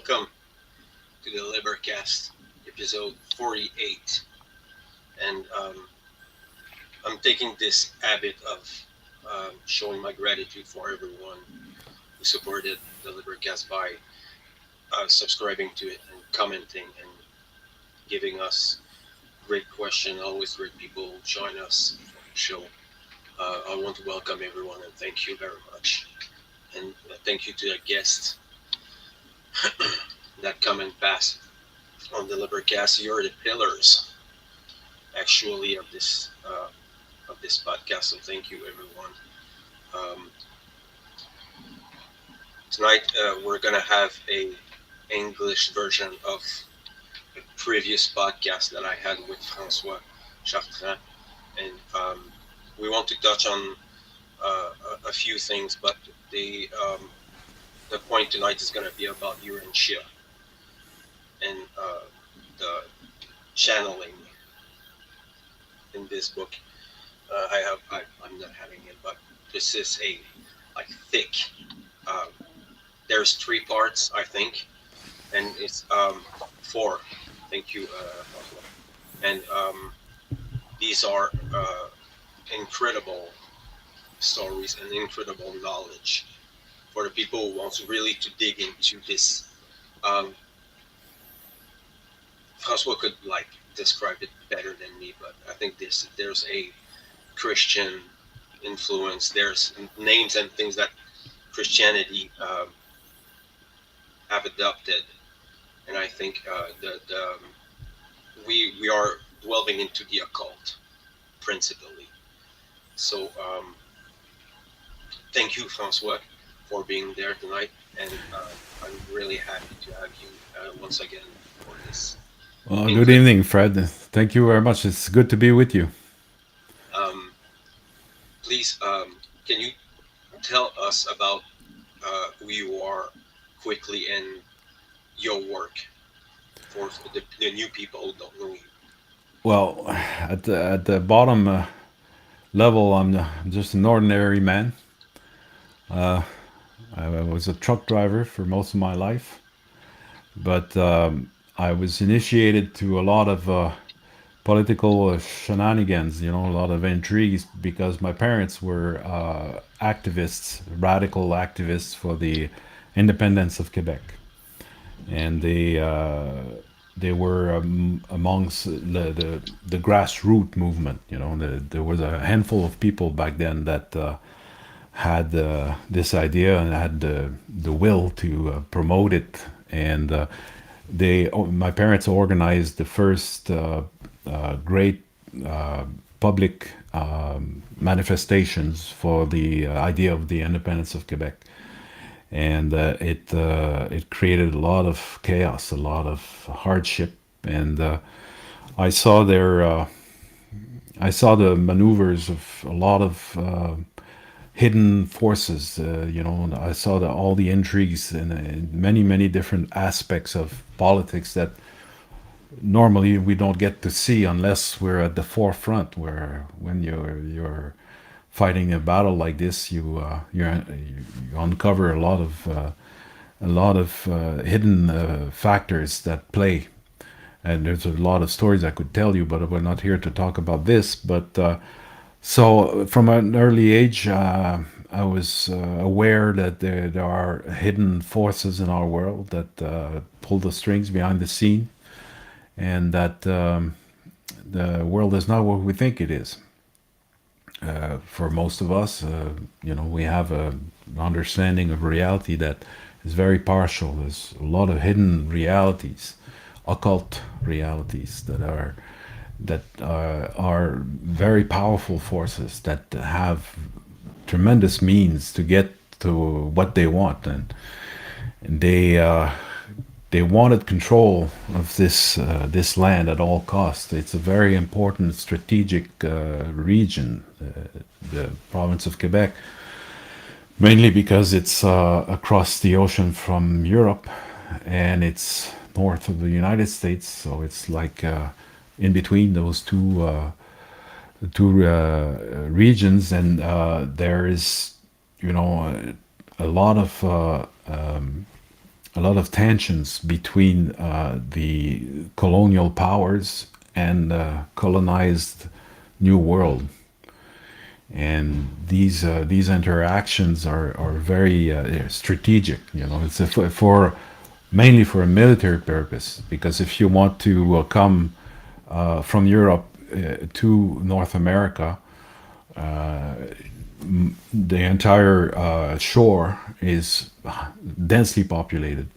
welcome to the LIBERcast, episode 48. And I'm taking this habit of showing my gratitude for everyone who supported the LIBERcast by subscribing to it and commenting and giving us great questions. Always great people who join us for the show. I want to welcome everyone and thank you very much. And thank you to the guests that come and pass on the LIBERcast. You're the pillars, actually, of this podcast. So thank you, everyone. Um, Tonight we're gonna have a English version of a previous podcast that I had with Francois Chartrand, and we want to touch on a few things, but the point tonight is gonna be about Urantia and the channeling in this book. I'm not having it, but this is a like thick. Um, there's three parts, I think, and it's four. Thank you, Oslo. And these are incredible stories and incredible knowledge for the people who wants really to dig into this. Um, Francois could like describe it better than me, but I think there's a Christian influence. There's names and things that Christianity have adopted, and I think we are delving into the occult principally. So thank you, Francois, for being there tonight, and I'm really happy to have you once again for this Well, good English. evening, Fred. Thank you very much. It's good to be with you. Um, Please, can you tell us about who you are quickly and your work for the new people who don't know you? Well, at the bottom level, I'm just an ordinary man. Uh, I was a truck driver for most of my life, but I was initiated to a lot of political shenanigans. A lot of intrigues because my parents were activists, radical activists for the independence of Quebec, and they were amongst the grassroots movement. There was a handful of people back then that had this idea and had the will to promote it, and my parents organized the first great public manifestations for the idea of the independence of Quebec, and it created a lot of chaos, a lot of hardship, and I saw their I saw the maneuvers of a lot of hidden forces. And I saw all the intrigues in many different aspects of politics that normally we don't get to see unless we're at the forefront. Where when you're fighting a battle like this, you uncover a lot of hidden factors that play. And there's a lot of stories I could tell you, but we're not here to talk about this. But so from an early age, I was aware that there are hidden forces in our world that pull the strings behind the scene, and that the world is not what we think it is. For most of us, we have an understanding of reality that is very partial. There's a lot of hidden realities, occult realities that are very powerful forces that have tremendous means to get to what they want, and they wanted control of this land at all costs. It's a very important strategic region, the province of Quebec, mainly because it's across the ocean from Europe, and it's north of the United States. So it's like in between those two regions, and there is, a lot of a lot of tensions between the colonial powers and colonized New World, and these interactions are very strategic. You know, it's for mainly for a military purpose, because if you want to come from Europe to North America, the entire shore is densely populated.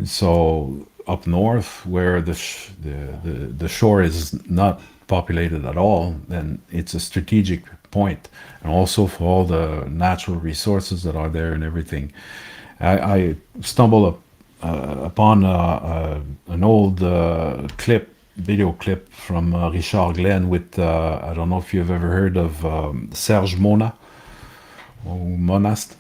So up north, where the shore is not populated at all, then it's a strategic point, and also for all the natural resources that are there and everything. I stumbled upon an old video clip from Richard Glenn with I don't know if you've ever heard of Serge Mona or Monast.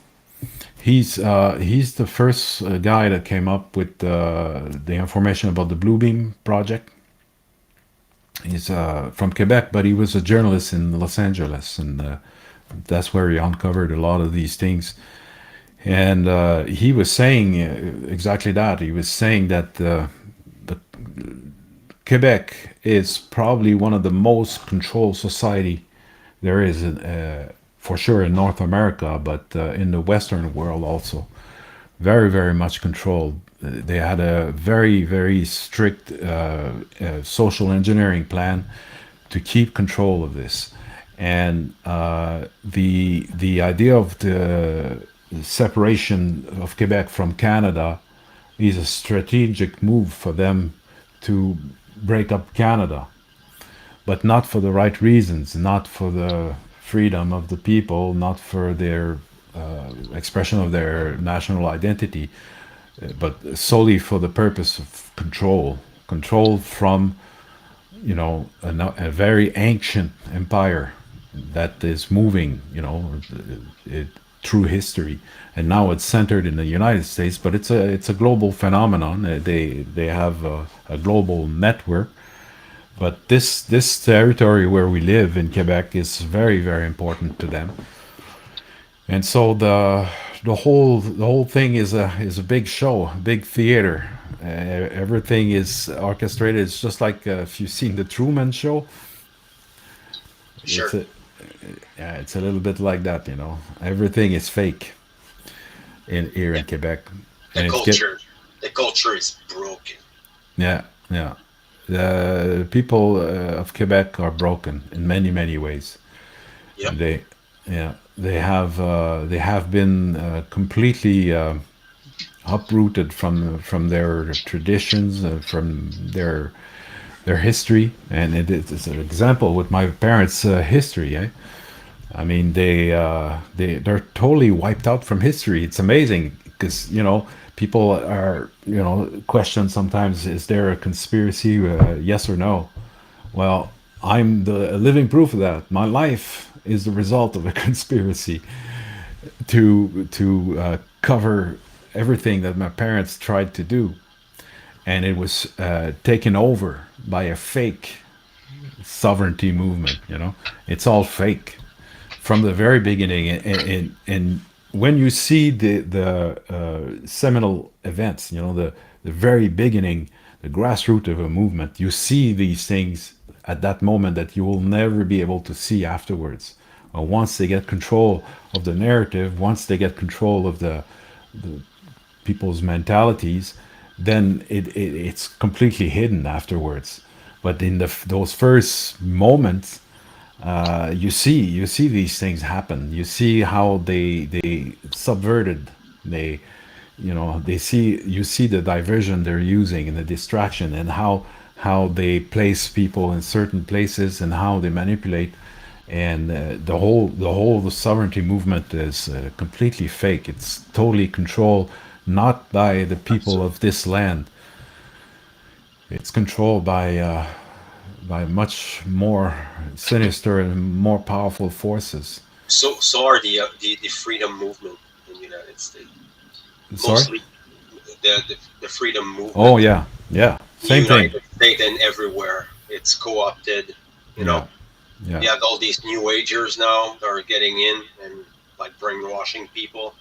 He's the first guy that came up with the information about the Bluebeam project. He's from Quebec, but he was a journalist in Los Angeles, and that's where he uncovered a lot of these things. And he was saying exactly that. He was saying that the Quebec is probably one of the most controlled society there is, for sure in North America, but in the Western world also. Very, very much controlled. They had a very, very strict social engineering plan to keep control of this, and the idea of the separation of Quebec from Canada is a strategic move for them to break up Canada, but not for the right reasons, not for the freedom of the people, not for their expression of their national identity, but solely for the purpose of control. Control from, you know, a very ancient empire that is moving, you know, through history, and now it's centered in the United States, but it's a global phenomenon. They have a global network, but this territory where we live in Quebec is very, very important to them. And so the whole thing is a big show, big theater. Everything is orchestrated. It's just like if you've seen the Truman Show. Sure. It's a Yeah, it's a little bit like that, you know. Everything is fake in here Yeah. in Quebec, The and it's get culture, the culture is broken. yeah, yeah. The people of Quebec are broken in many, many ways. Yep. They, yeah, they have been completely uprooted from their traditions, from their history, and it's an example with my parents' history. Eh? I mean, they're totally wiped out from history. It's amazing because people are question sometimes, is there a conspiracy? Yes or no? Well, I'm the living proof of that. My life is the result of a conspiracy to cover everything that my parents tried to do, and it was taken over by a fake sovereignty movement. It's all fake from the very beginning, and when you see the seminal events, the very beginning, the grassroots of a movement, you see these things at that moment that you will never be able to see afterwards. Once they get control of the narrative, once they get control of the people's mentalities, then it's completely hidden afterwards. But in those first moments, you see these things happen. You see how they subverted. You see the diversion they're using and the distraction, and how they place people in certain places and how they manipulate. And the sovereignty movement is completely fake. It's totally controlled not by the people Absolutely. of this land. It's controlled by much more sinister and more powerful forces. So are the freedom movement in the United States. Sorry? Mostly the freedom Oh movement yeah, yeah. in the Same thing. United States and everywhere. It's co-opted. You know, Yeah, yeah, you have all these new agers now that are getting in and like brainwashing people.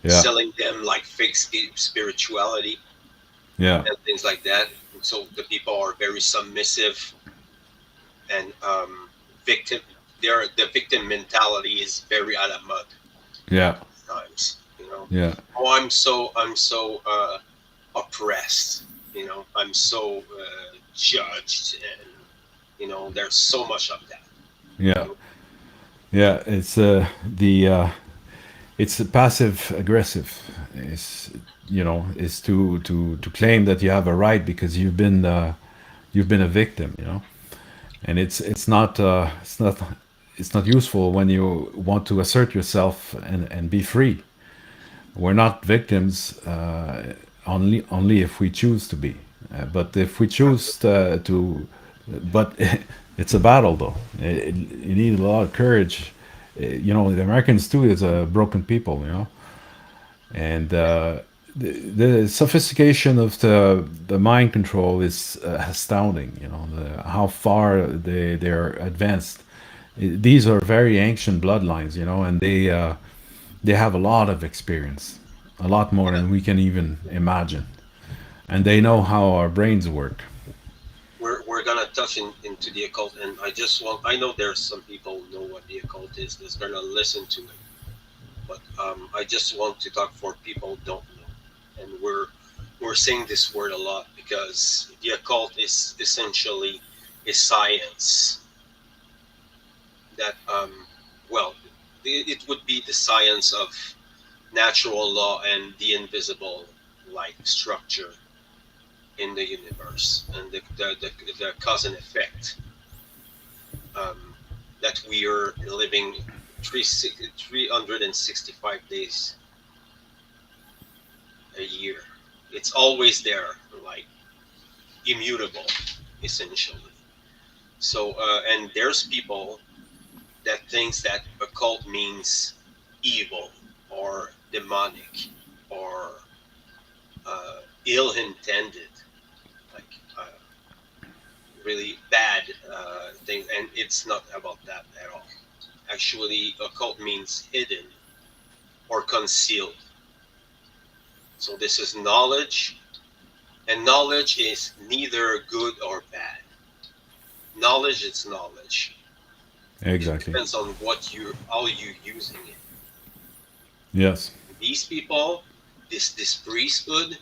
Yeah. selling them like fake spirituality Yeah. and things like that. And so the people are very submissive and victim. The victim mentality is very out of mud Yeah. times. You know, Yeah. oh, I'm so oppressed. You know, I'm so judged, and there's so much of that. Yeah. You know, Yeah. It's passive aggressive. Is to claim that you have a right because you've been a victim. And it's not useful when you want to assert yourself and be free. We're not victims only if we choose to be. But if we choose but it's a battle though. You need a lot of courage. The Americans too is a broken people. And the sophistication of the mind control is astounding. How far they're advanced. These are very ancient bloodlines, and they have a lot of experience, a lot more yeah, than we can even imagine, and they know how our brains work. we're gonna touch into the occult, and I know there's some people know what the occult is that's gonna listen to it, but I just want to talk for people who don't know, and we're saying this word a lot because the occult is essentially a science that well, it would be the science of natural law and the invisible like structure in the universe and the cause and effect um, that we are living 365 days a year. It's always there, like immutable, essentially. So, and there's people that thinks that occult means evil or demonic or ill-intended, like really bad things, and it's not about that at all. Actually, occult means hidden or concealed. So this is knowledge, and knowledge is neither good or bad. Knowledge is knowledge. It Exactly. depends on how you using it. Yes. These people, this priesthood,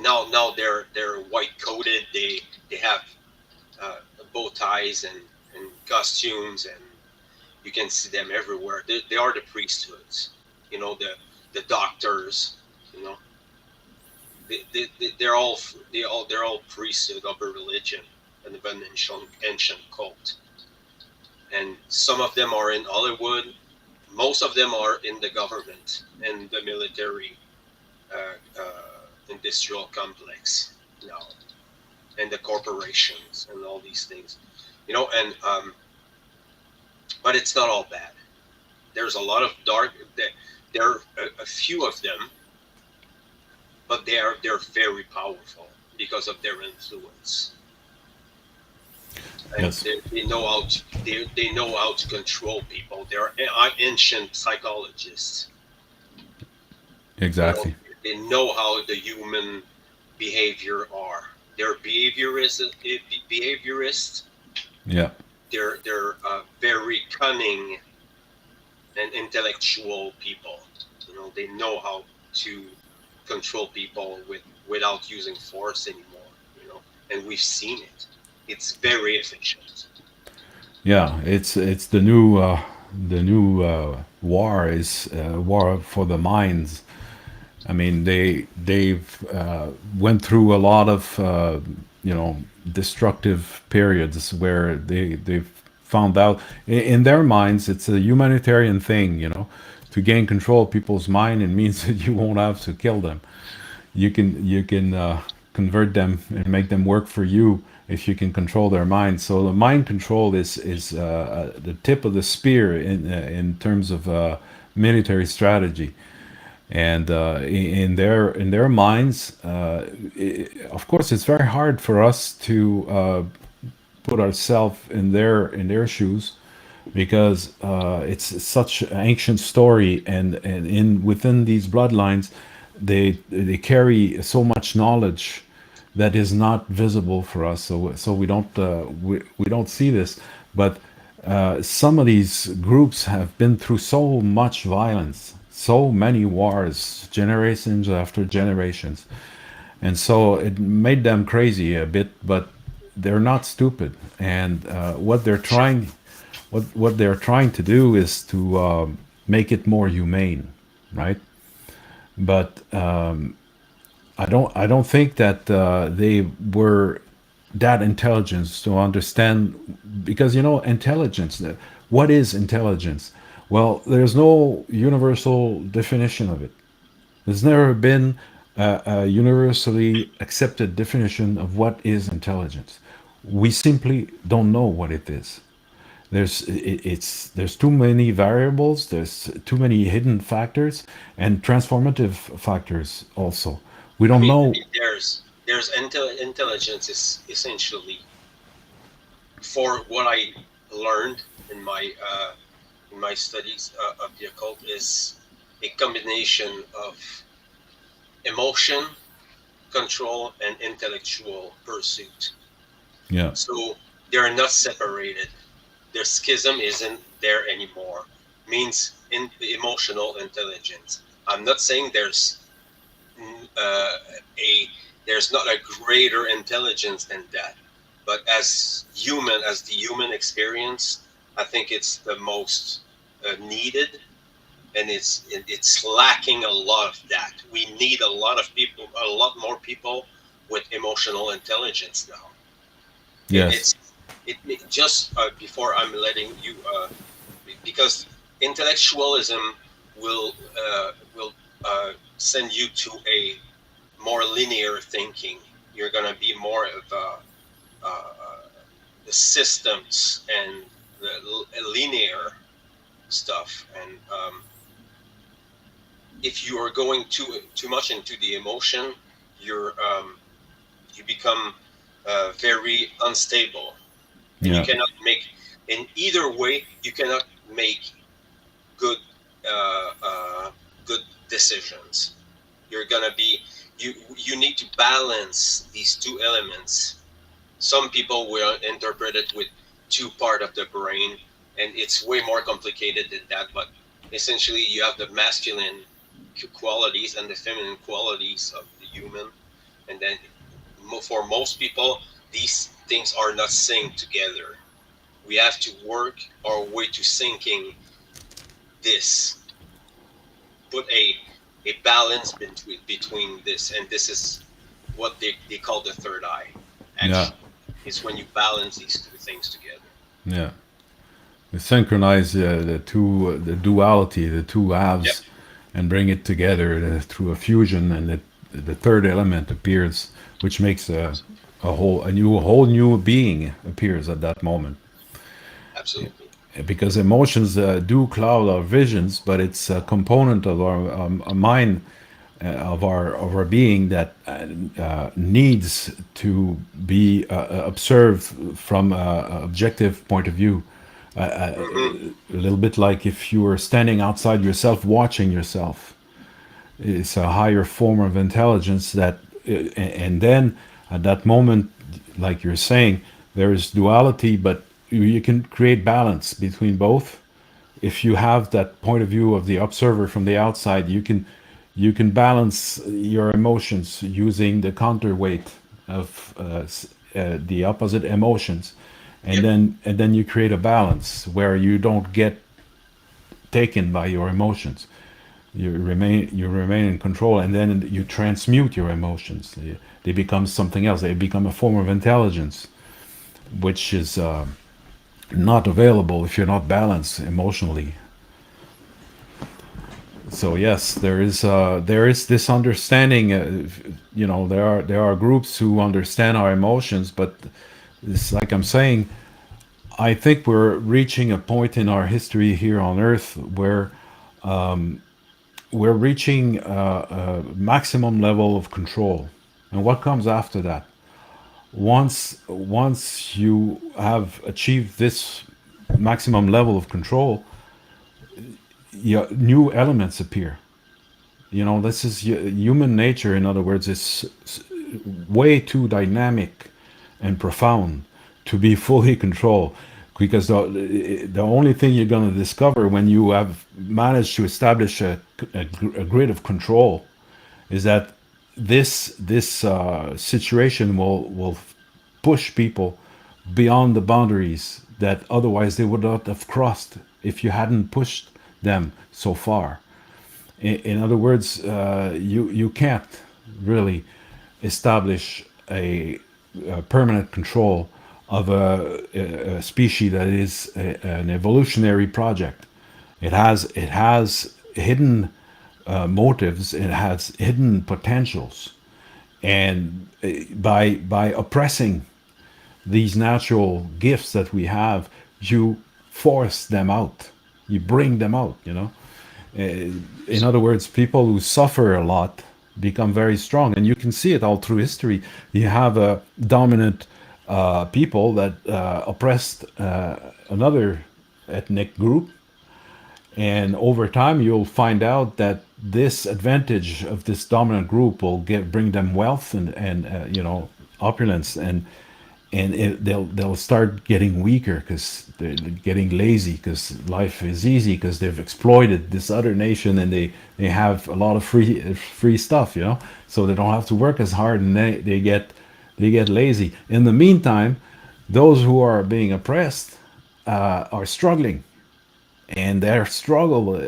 now they're white coated. They have uh, bow ties and costumes, and you can see them everywhere. They are the priesthoods, the doctors, you know, they're all they're all priesthood of a religion and of an ancient cult. And some of them are in Hollywood. Most of them are in the government and the military industrial complex now, and the corporations and all these things, and but it's not all bad. There's a lot of dark. There are a few of them, but they're very powerful because of their influence, and Yes. they know how to they know how to control people. They're ancient psychologists. You know, Exactly. they know how the human behavior are. They're behaviorists. Yeah. They're very cunning and intellectual people. They know how to control people without using force anymore. And we've seen it. It's very efficient. Yeah. It's the new war is war for the minds. I mean, they've went through a lot of destructive periods where they've found out in their minds it's a humanitarian thing. To gain control of people's mind, it means that you won't have to kill them. You can convert them and make them work for you if you can control their minds. So the mind control is the tip of the spear in terms of military strategy. And in their minds, of course, it's very hard for us to put ourselves in their shoes, because it's such an ancient story, and in within these bloodlines, they carry so much knowledge that is not visible for us. So we don't see this, but some of these groups have been through so much violence, so many wars, generations after generations, and so it made them crazy a bit, but they're not stupid. And Sure. what they're trying to do is to make it more humane, right? But I don't think that they were that intelligent to understand, because intelligence. What is intelligence? Well, there's no universal definition of it. There's never been a universally accepted definition of what is intelligence. We simply don't know what it is. There's too many variables. There's too many hidden factors and transformative factors also. We don't know. There's intelligence is essentially, for what I learned in my studies of the occult, is a combination of emotion, control, and intellectual pursuit. Yeah, So they're not separated. Their schism isn't there anymore. Means in emotional intelligence. I'm not saying uh, a there's not a greater intelligence than that, but as the human experience, I think it's the most needed, and it's lacking a lot of that. We need a lot of people, a lot more people with emotional intelligence now. It, yes, it's just before I'm letting you, because intellectualism will send you to a more linear thinking. You're gonna be more of the systems and the linear stuff. And if you are going too much into the emotion, you become very unstable, and you yeah, cannot make, in either way you cannot make good good decisions. You're gonna be, you need to balance these two elements. Some people will interpret it with two part of the brain, and it's way more complicated than that. But essentially, you have the masculine qualities and the feminine qualities of the human, and then for most people, these things are not synced together. We have to work our way to syncing this, put a balance between this, and this is what they call the third eye. yeah, Actually, it's when you balance these two things together. yeah. We synchronize the duality, the two Yep, halves, and bring it together through a fusion, and the third element appears, which makes a whole new being appears at that moment. absolutely. Because emotions do cloud our visions, but it's a component of our mind, of our being, that needs to be observed from an objective point of view. Hmm. A little bit like if you were standing outside yourself, watching yourself. It's a higher form of intelligence that, and then at that moment, like you're saying, there is duality, but you can create balance between both. If you have that point of view of the observer from the outside, you can balance your emotions using the counterweight of the opposite emotions, and Yep, then you create a balance where you don't get taken by your emotions. You remain in control, and then you transmute your emotions. They become something else. They become a form of intelligence, which is not available if you're not balanced emotionally. So yes, there is this understanding. There are groups who understand our emotions, but it's like I'm saying. I think we're reaching a point in our history here on Earth where we're reaching a maximum level of control. And what comes after that? Once you have achieved this maximum level of control, new elements appear. This is human nature. In other words, is way too dynamic and profound to be fully controlled. Because the only thing you're going to discover when you have managed to establish a grid of control is that this situation will push people beyond the boundaries that otherwise they would not have crossed if you hadn't pushed them so far. In other words, you can't really establish a permanent control of a species that is an evolutionary project. It has hidden motives. It has hidden potentials, and by oppressing these natural gifts that we have, you force them out. You bring them out. In other words, people who suffer a lot become very strong, and you can see it all through history. You have a dominant people that oppressed another ethnic group, and over time you'll find out that this advantage of this dominant group will bring them wealth and opulence, and they'll start getting weaker because they're getting lazy, because life is easy, because they've exploited this other nation, and they have a lot of free stuff, so they don't have to work as hard, and they get lazy. In the meantime, those who are being oppressed are struggling, and their struggle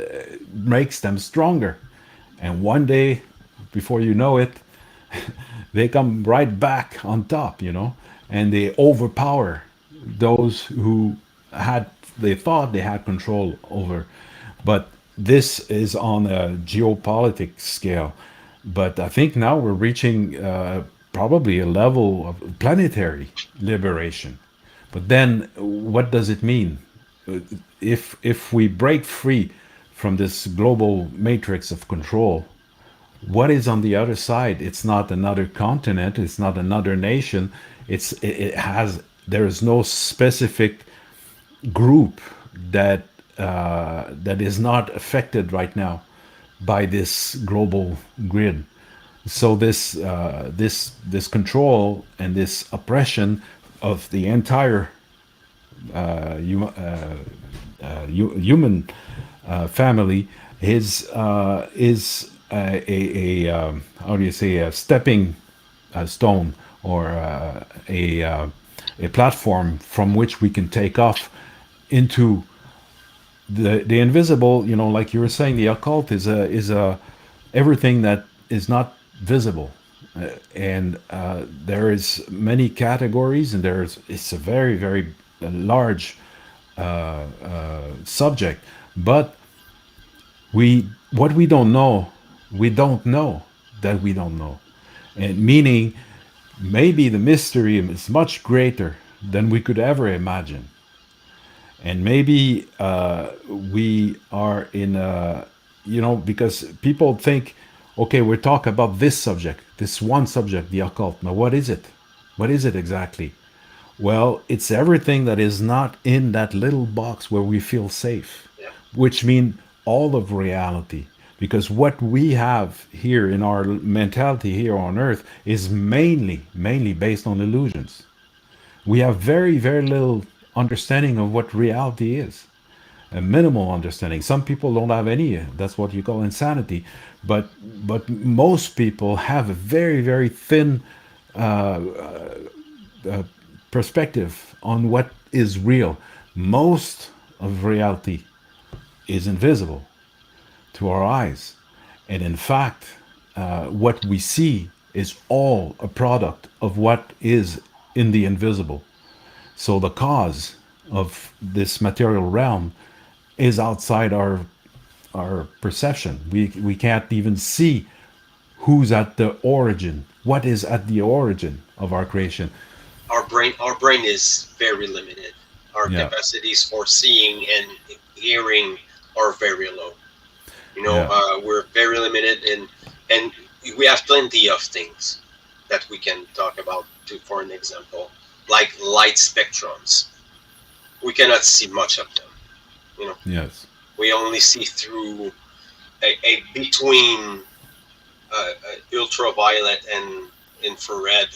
makes them stronger, and one day, before you know it, they come right back on top, and they overpower those who they thought they had control over. But this is on a geopolitics scale. But I think now we're reaching probably a level of planetary liberation. But then, what does it mean? If we break free from this global matrix of control, what is on the other side? It's not another continent. It's not another nation. There is no specific group that is not affected right now by this global grid. So this control and this oppression of the entire human family is how do you say, a stepping stone, or a platform from which we can take off into the invisible. Like you were saying, the occult is everything that is not visible. And there is many categories, and it's a very, very large subject. But what we don't know, we don't know that we don't know. And meaning, maybe the mystery is much greater than we could ever imagine. And maybe we are in because people think, okay, we're talking about this subject, this one subject, the occult. Now, what is it? What is it exactly? Well, it's everything that is not in that little box where we feel safe, Yeah. which means all of reality. Because what we have here in our mentality here on Earth is mainly based on illusions. We have very, very little understanding of what reality is, a minimal understanding. Some people don't have any. That's what you call insanity. But most people have a very, very thin perspective on what is real. Most of reality is invisible to our eyes. And in fact, what we see is all a product of what is in the invisible. So the cause of this material realm is outside our perception. We can't even see who's at the origin, what is at the origin of our creation. Our brain is very limited. Our Yeah, capacities for seeing and hearing are very low. yeah, We're very limited, and we have plenty of things that we can talk about. For an example, like light spectrums. we cannot see much of them. You know, Yes. we only see through a between ultraviolet and infrared.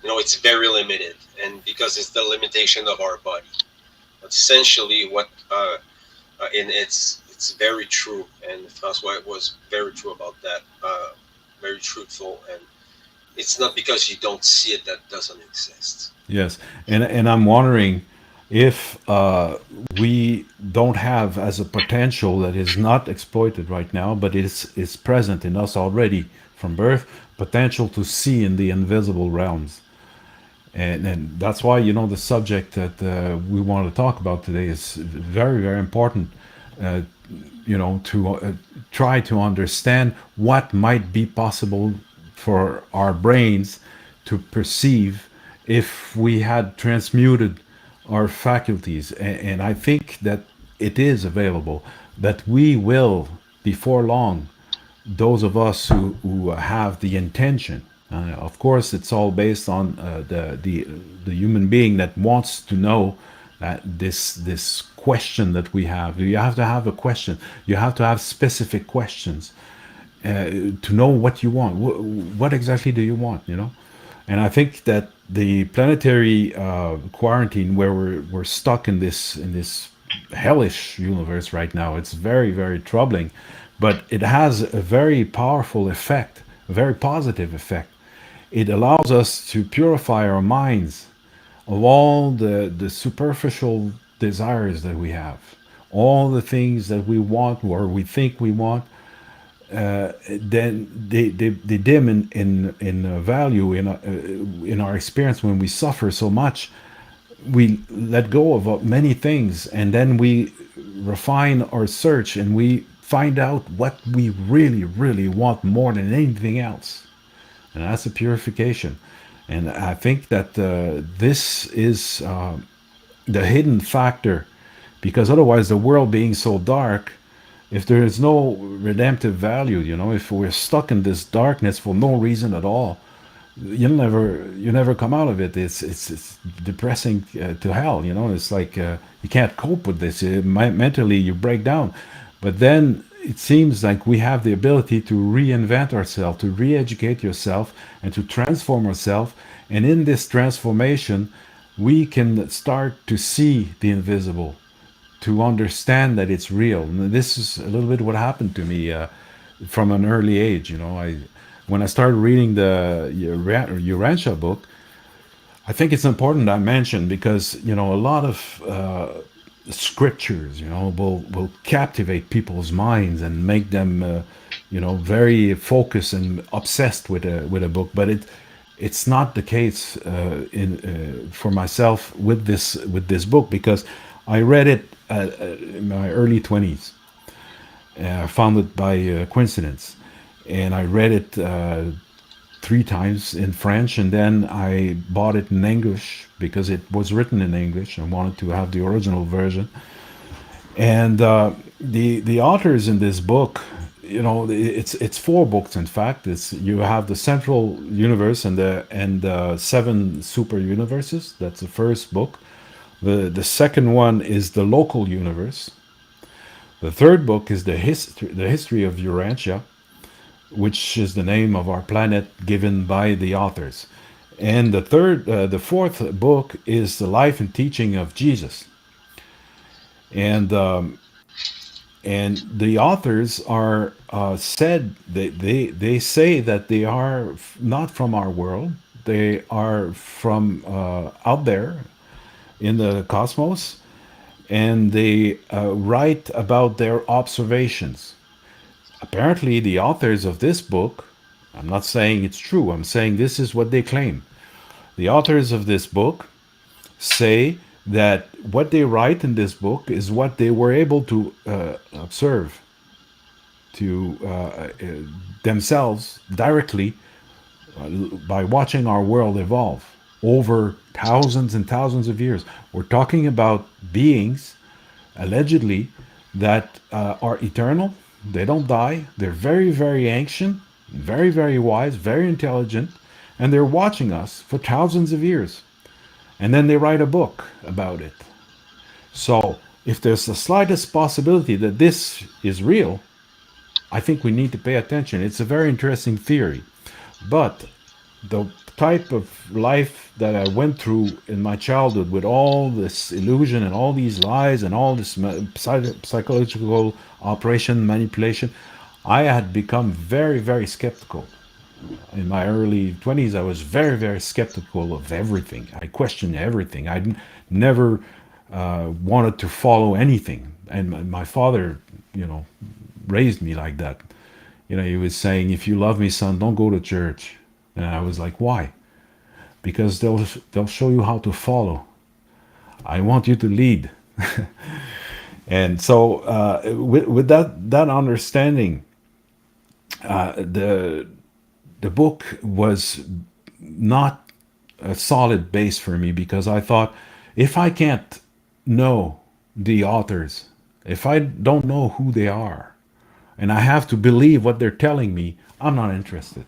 You know, it's very limited, and because it's the limitation of our body. But essentially, what and it's very true, and Francois was very true about that. Very truthful, and it's not because you don't see it that doesn't exist. Yes, and I'm wondering if we don't have as a potential that is not exploited right now, but is present in us already from birth, potential to see in the invisible realms. And that's why, the subject that we want to talk about today is very, very important. Uh, to try to understand what might be possible for our brains to perceive if we had transmuted our faculties. And I think that it is available, that we will, before long, those of us who have the intention. Of course, it's all based on the human being that wants to know that this question that we have. You have to have a question. You have to have specific questions to know what you want. What exactly do you want? And I think that the planetary quarantine, where we're stuck in this hellish universe right now, it's very, very troubling, but it has a very powerful effect, a very positive effect. It allows us to purify our minds of all the superficial desires that we have, all the things that we want or we think we want. Then they dim in value in our experience when we suffer so much. We let go of many things, and then we refine our search, and we find out what we really, really want more than anything else, and that's a purification. And I think that this is the hidden factor, because otherwise, the world being so dark, if there is no redemptive value, if we're stuck in this darkness for no reason at all, you never come out of it. It's depressing to hell. It's like you can't cope with this. Mentally, you break down. But then it seems like we have the ability to reinvent ourselves, to re-educate yourself, and to transform ourselves. And in this transformation, we can start to see the invisible, to understand that it's real. And this is a little bit what happened to me from an early age. When I started reading the Urantia book, I think it's important I mention, because a lot of scriptures will captivate people's minds and make them very focused and obsessed with a book. But it's not the case in for myself with this book, because I read it in my early 20s. I found it by coincidence, and I read it 3 times in French, and then I bought it in English because it was written in English. I wanted to have the original version. And the authors in this book, it's 4 books. In fact, you have the central universe and the 7 super universes. That's the first book. The second one is the local universe. The third book is the history of Urantia, which is the name of our planet given by the authors. And the fourth book is the life and teaching of Jesus. And the authors are said they say that they are not from our world. They are from out there in the cosmos, and they write about their observations. Apparently, the authors of this book, I'm not saying it's true, I'm saying this is what they claim. The authors of this book say that what they write in this book is what they were able to observe to themselves directly by watching our world evolve over thousands and thousands of years. We're talking about beings, allegedly, that are eternal. They don't die. They're very, very ancient, very, very wise, very intelligent, and they're watching us for thousands of years. And then they write a book about it. So if there's the slightest possibility that this is real, I think we need to pay attention. It's a very interesting theory. But the type of life that I went through in my childhood with all this illusion and all these lies and all this psychological operation manipulation, I had become very, very skeptical. In my early 20s, I was very, very skeptical of everything. I questioned everything. Never wanted to follow anything. And my father, you know, raised me like that. You know, he was saying, if you love me, son, don't go to church. And I was like, why? Because they'll show you how to follow. I want you to lead. And so, with that understanding, the book was not a solid base for me because I thought if I can't know the authors, if I don't know who they are, and I have to believe what they're telling me, I'm not interested.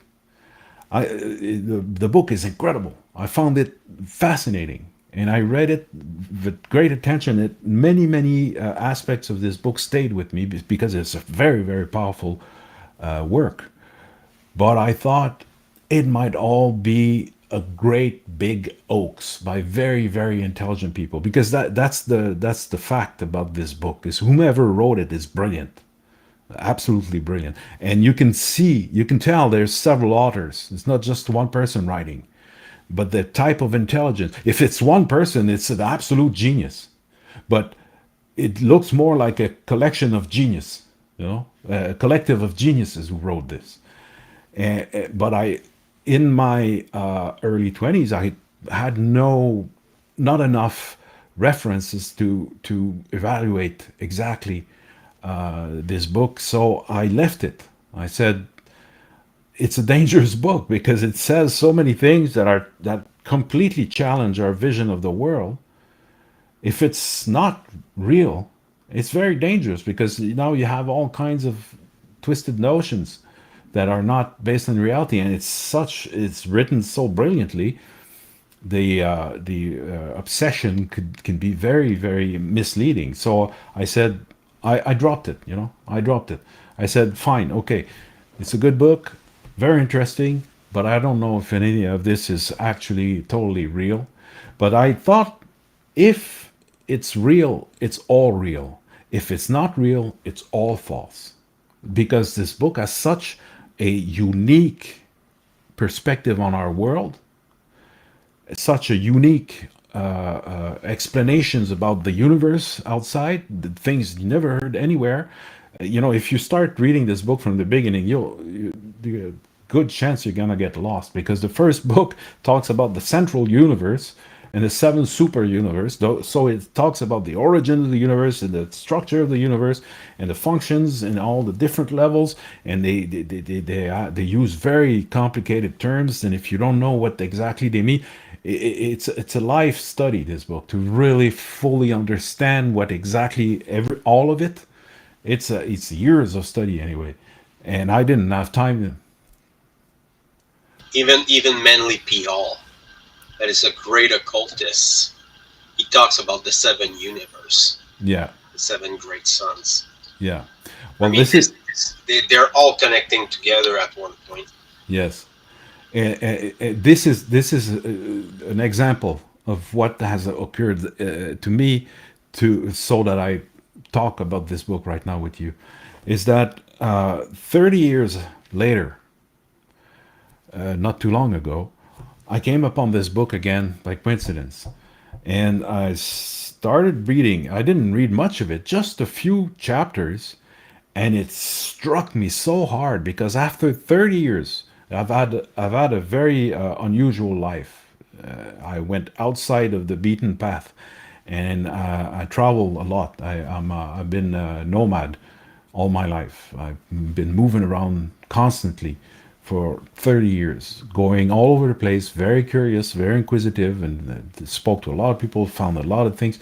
The book is incredible. I found it fascinating, and I read it with great attention. Many aspects of this book stayed with me because it's a very, very powerful work. But I thought it might all be a great big hoax by very, very intelligent people because that's the fact about this book is whomever wrote it is brilliant, absolutely brilliant. And you can tell there's several authors. It's not just one person writing, but the type of intelligence. If it's one person, it's an absolute genius. But it looks more like a collection of genius, you know, a collective of geniuses who wrote this. But in my early 20s, I had not enough references to evaluate exactly this book, so I left it. I said it's a dangerous book because it says so many things that completely challenge our vision of the world. If it's not real, it's very dangerous because now you have all kinds of twisted notions that are not based on reality, and it's written so brilliantly. The obsession can be very, very misleading. So I said I dropped it. You know, I dropped it. I said fine, okay, it's a good book, very interesting, but I don't know if any of this is actually totally real. But I thought if it's real, it's all real. If it's not real, it's all false. Because this book has such a unique perspective on our world, such a unique explanations about the universe outside, the things you never heard anywhere. You know, if you start reading this book from the beginning, the good chance you're gonna get lost because the first book talks about the central universe and the seven super universe. So it talks about the origin of the universe and the structure of the universe and the functions and all the different levels. And they use very complicated terms. And if you don't know what exactly they mean, it's a life study. This book to really fully understand what exactly all of it. It's years of study anyway, and I didn't have time. Even Manly P. Hall, that is a great occultist. He talks about the seven universe, Yeah, the seven great suns. yeah. I Well, mean, this is they're all connecting together at one point. yes. This is an example of what has occurred to me, to so that I talk about this book right now with you, is that 30 years later, not too long ago, I came upon this book again by coincidence, and I started reading. I didn't read much of it, just a few chapters, and it struck me so hard because after 30 years, I've had a very unusual life. I went outside of the beaten path, and I travel a lot. I've been a nomad all my life. I've been moving around constantly for 30 years, going all over the place, very curious, very inquisitive, and spoke to a lot of people, found a lot of things,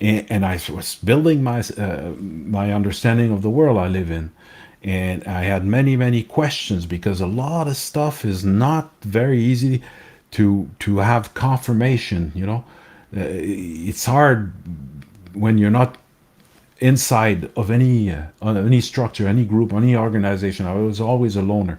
and I was building my understanding of the world I live in. And I had many questions because a lot of stuff is not very easy to have confirmation. You know, it's hard when you're not inside of any structure, any group, any organization. I was always a loner,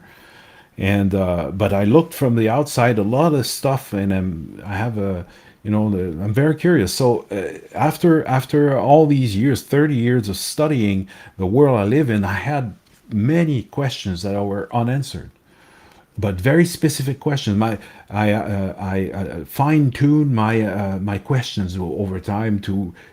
and but I looked from the outside a lot of stuff, and I have a I'm very curious. So after all these years, 30 years of studying the world I live in, I had many questions that were unanswered, but very specific questions. I fine tuned my questions over time.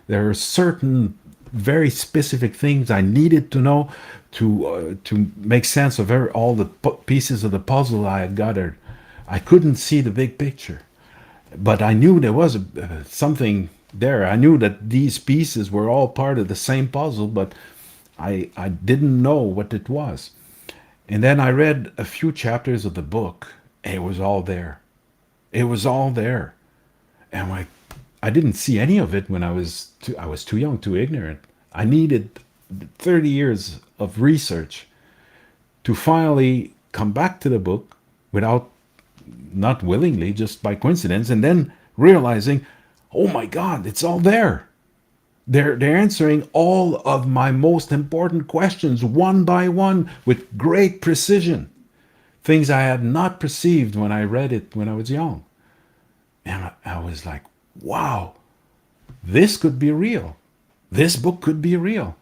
There are certain very specific things I needed to know to make sense of all the pieces of the puzzle I had gathered. I couldn't see the big picture, but I knew there was something there. I knew that these pieces were all part of the same puzzle, but I didn't know what it was. And then I read a few chapters of the book, and it was all there. It was all there. And I didn't see any of it when I was too young, too ignorant. I needed 30 years of research to finally come back to the book without, not willingly, just by coincidence, and then realizing, oh my God, it's all there. They're answering all of my most important questions one by one with great precision. Things I had not perceived when I read it when I was young. And I was like, wow, this could be real. This book could be real.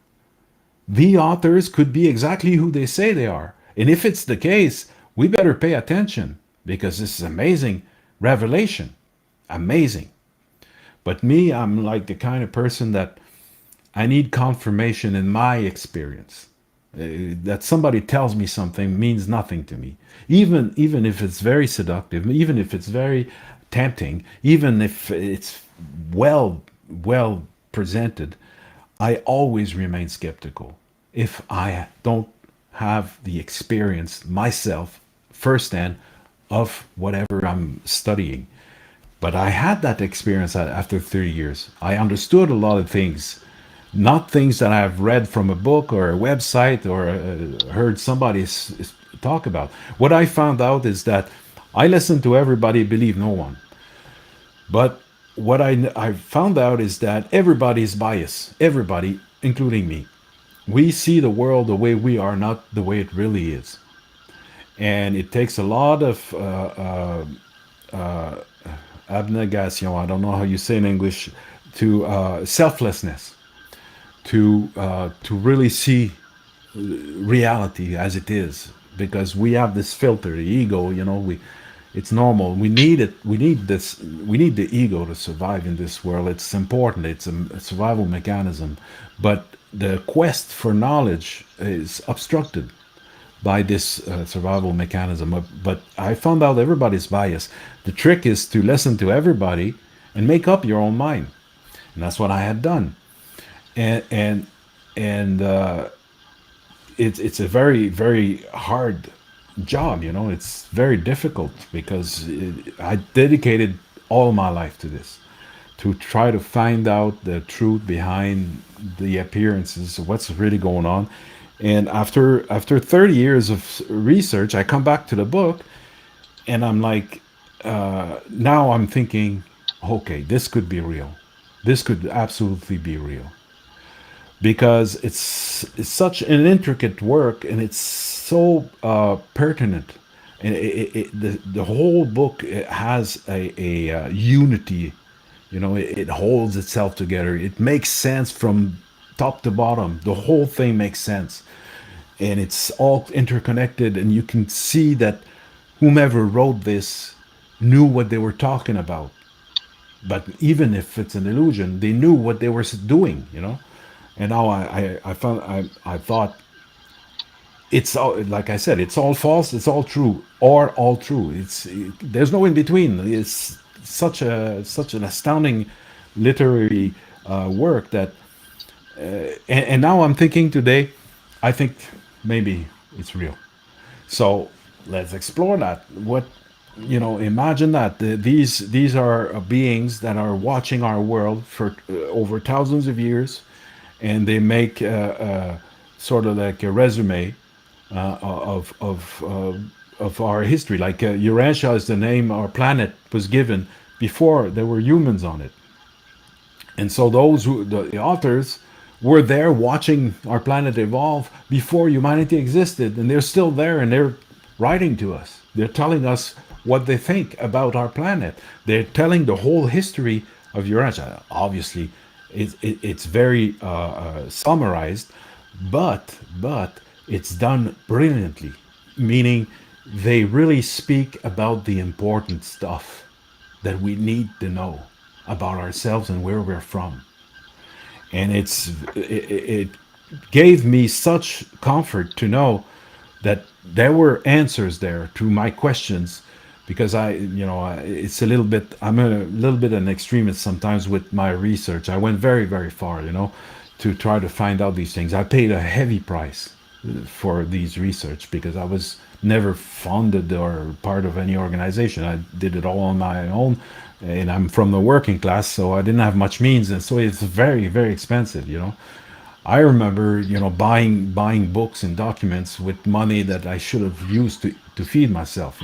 The authors could be exactly who they say they are. And if it's the case, we better pay attention because this is amazing revelation. Amazing. But me, I'm like the kind of person that I need confirmation in my experience. That somebody tells me something means nothing to me. Even if it's very seductive, even if it's very tempting, even if it's well presented, I always remain skeptical if I don't have the experience myself firsthand of whatever I'm studying. But I had that experience after 30 years. I understood a lot of things, not things that I've read from a book or a website or heard somebody talk about. What I found out is that I listen to everybody, believe no one. But what I found out is that everybody's biased, everybody, including me. We see the world the way we are, not the way it really is. And it takes a lot of abnegation, I don't know how you say in English, to selflessness, to really see reality as it is, because we have this filter, the ego. It's normal. We need it. We need this. We need the ego to survive in this world. It's important. It's a survival mechanism, but the quest for knowledge is obstructed by this survival mechanism. But I found out everybody's biased. The trick is to listen to everybody and make up your own mind, and that's what I had done. And it's a very hard job. It's very difficult because I dedicated all my life to this, to try to find out the truth behind the appearances of what's really going on. And after 30 years of research, I come back to the book, and I'm like, now I'm thinking, okay, this could be real. This could absolutely be real, because it's such an intricate work, and it's so pertinent, and the whole book has a unity. It holds itself together. It makes sense from top to bottom. The whole thing makes sense, and it's all interconnected, and you can see that whomever wrote this knew what they were talking about. But even if it's an illusion, they knew what they were doing. And now I thought, it's all, like I said, it's all false, it's all true, or all true. There's no in between. It's such an astounding literary work that, and now I'm thinking today, I think maybe it's real. So let's explore that. Imagine that these are beings that are watching our world for over thousands of years, and they make sort of like a resume of our history. Like Urantia is the name our planet was given before there were humans on it, And so those who, the authors, were there watching our planet evolve before humanity existed, and they're still there, and they're writing to us. They're telling us what they think about our planet. They're telling the whole history of Urantia. Obviously, it's very summarized, but it's done brilliantly. Meaning, they really speak about the important stuff that we need to know about ourselves and where we're from. And it gave me such comfort to know that there were answers there to my questions, because it's a little bit, I'm a little bit an extremist sometimes with my research. I went very, very far, to try to find out these things. I paid a heavy price for these research because I was never funded or part of any organization. I did it all on my own, and I'm from the working class, so I didn't have much means, and so it's very, very expensive. I remember, buying books and documents with money that I should have used to feed myself.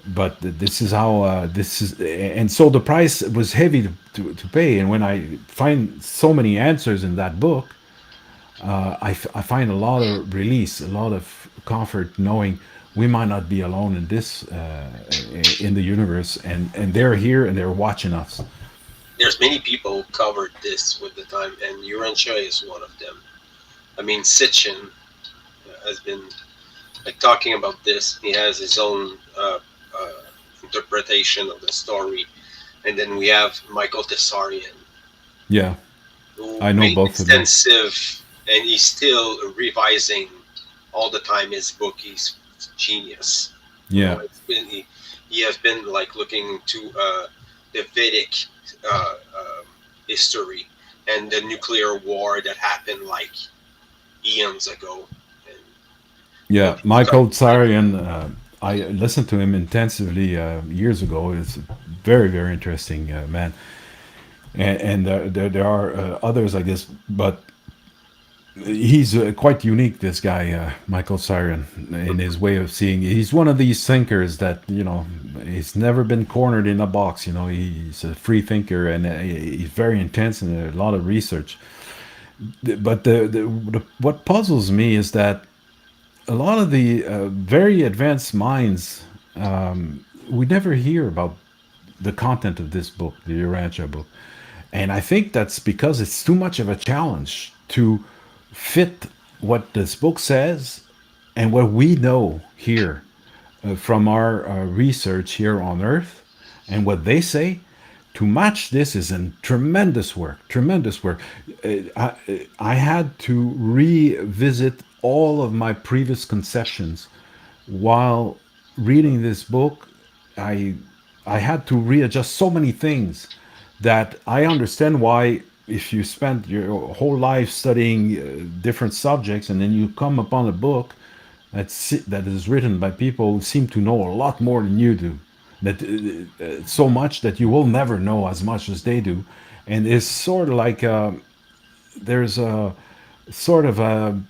But this is how this is, and so the price was heavy to pay. And when I find so many answers in that book, I find a lot of release, a lot of comfort, knowing we might not be alone in this, in the universe, and they're here and they're watching us. There's many people who covered this with the time, and Urantia is one of them. I mean, Sitchin has been like talking about this. He has his own interpretation of the story, and then we have Michael Tessarian, Yeah, who I know made both of them. extensive, and he's still revising all the time his book. He's genius. Yeah, He has been like looking to the Vedic history and the nuclear war that happened like eons ago, and yeah. he Michael started like Tsarian, I listened to him intensively years ago. It's very, very interesting, man. And there are others, I guess, but he's quite unique. This guy, Michael Siren, in his way of seeing. He's one of these thinkers that he's never been cornered in a box. He's a free thinker, and he's very intense and a lot of research. But what puzzles me is that a lot of the very advanced minds, we never hear about the content of this book, the Urantia book. And I think that's because it's too much of a challenge to fit what this book says and what we know here, from our research here on Earth, and what they say. To match this is a tremendous work, tremendous work. I had to revisit all of my previous conceptions while reading this book. I I had to readjust so many things that I understand why, if you spend your whole life studying different subjects and then you come upon a book that is written by people who seem to know a lot more than you do, that so much that you will never know as much as they do, and it's sort of like there's a sort of a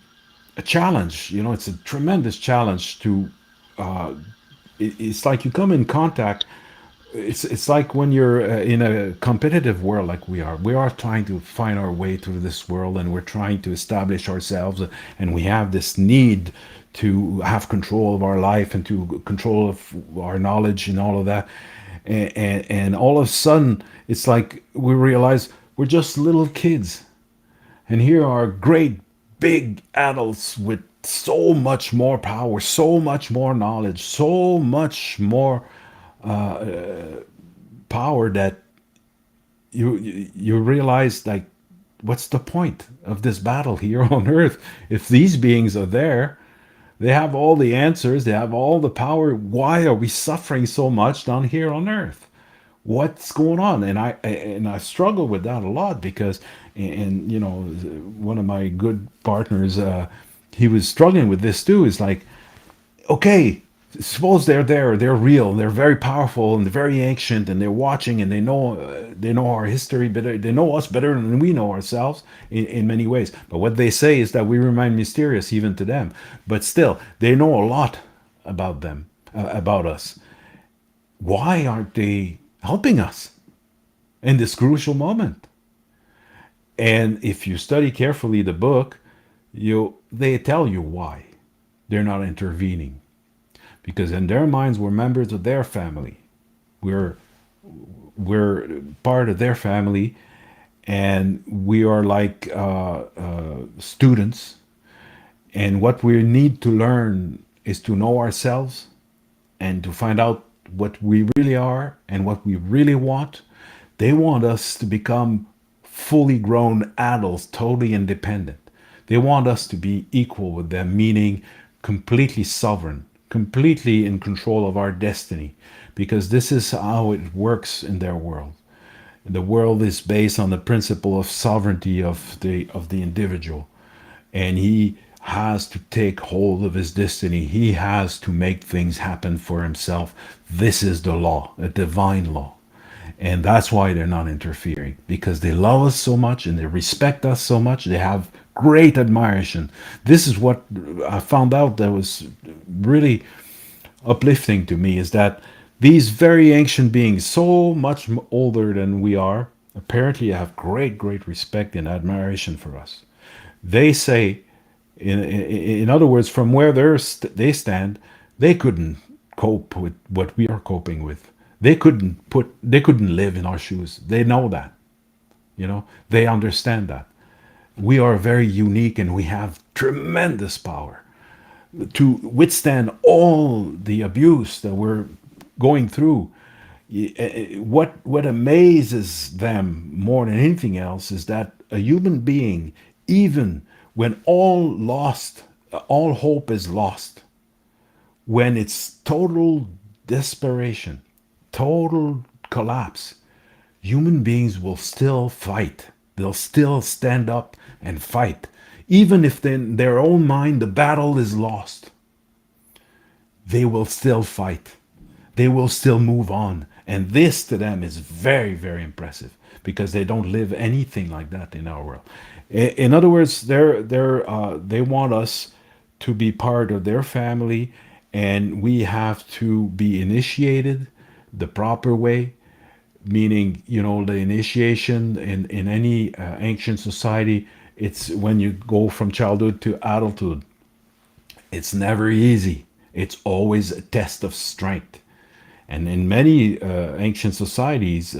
challenge. It's a tremendous challenge to. It's like you come in contact. It's like when you're in a competitive world like we are. We are trying to find our way through this world, and we're trying to establish ourselves, and we have this need to have control of our life and to control of our knowledge and all of that. And all of a sudden, it's like we realize we're just little kids, and here are great big adults with so much more power, so much more knowledge, so much more power, that you realize, like, what's the point of this battle here on Earth? If these beings are there, they have all the answers, they have all the power. Why are we suffering so much down here on Earth? What's going on? And I struggle with that a lot, because, and one of my good partners, he was struggling with this too. Is like, okay, suppose they're there, they're real, they're very powerful, and they're very ancient, and they're watching, and they know our history better, they know us better than we know ourselves in many ways. But what they say is that we remain mysterious even to them. But still, they know a lot about them, about us. Why aren't they helping us in this crucial moment? And if you study carefully the book, they tell you why they're not intervening. Because in their minds, we're members of their family. We're we're part of their family, and we are like students. And what we need to learn is to know ourselves and to find out what we really are and what we really want. They want us to become fully grown adults, totally independent. They want us to be equal with them, meaning completely sovereign, completely in control of our destiny, because this is how it works in their world. The world is based on the principle of sovereignty of the individual, and he has to take hold of his destiny. He has to make things happen for himself. This is the law, a divine law. And that's why they're not interfering, because they love us so much and they respect us so much. They have great admiration. This is what I found out that was really uplifting to me, is that these very ancient beings, so much older than we are, apparently have great respect and admiration for us. They say, in other words, from where they stand, they couldn't cope with what we are coping with. They couldn't live in our shoes. They know that, they understand that. We are very unique and we have tremendous power to withstand all the abuse that we're going through. What amazes them more than anything else is that a human being, even when all hope is lost, when it's total desperation, total collapse, human beings will still fight. They'll still stand up and fight. Even if in their own mind the battle is lost, they will still fight. They will still move on. And this to them is very impressive, because they don't live anything like that in our world. In other words, they want us to be part of their family, and we have to be initiated the proper way, meaning, the initiation in any ancient society, it's when you go from childhood to adulthood. It's never easy. It's always a test of strength. And in many ancient societies,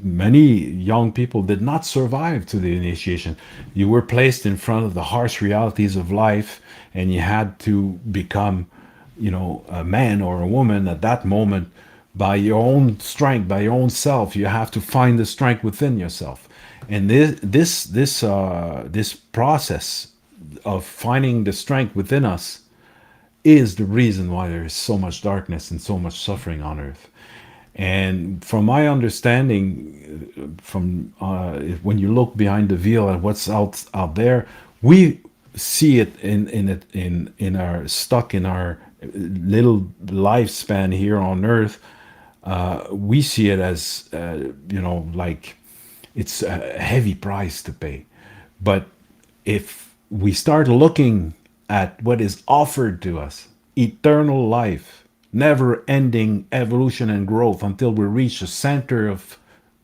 many young people did not survive to the initiation. You were placed in front of the harsh realities of life, and you had to become, a man or a woman at that moment by your own strength, by your own self. You have to find the strength within yourself. And this process of finding the strength within us is the reason why there is so much darkness and so much suffering on earth. And from my understanding, from when you look behind the veil at what's out there, we see it in our stuck in our little lifespan here on earth. We see it as like it's a heavy price to pay. But if we start looking at what is offered to us, eternal life, never ending evolution and growth until we reach the center of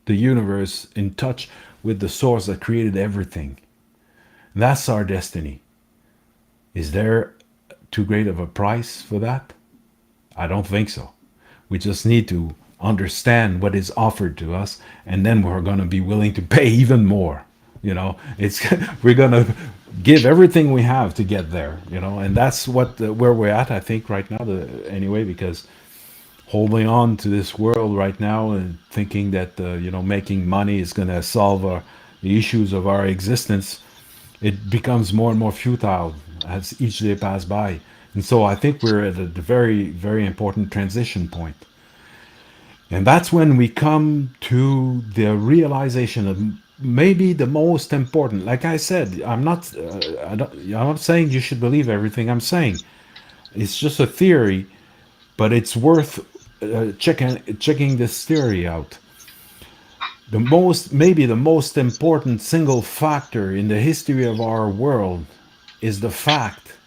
the universe, in touch with the source that created everything. That's our destiny. Is there too great of a price for that? I don't think so. We just need to understand what is offered to us, and then we're going to be willing to pay even more. It's we're going to give everything we have to get there. And that's where we're at, I think, right now. Anyway, because holding on to this world right now and thinking that making money is going to solve the issues of our existence, it becomes more and more futile as each day passes by. And so I think we're at a very important transition point. And that's when we come to the realization of maybe the most important. Like I said, I'm not saying you should believe everything I'm saying. It's just a theory, but it's worth checking this theory out. Maybe the most important single factor in the history of our world is the fact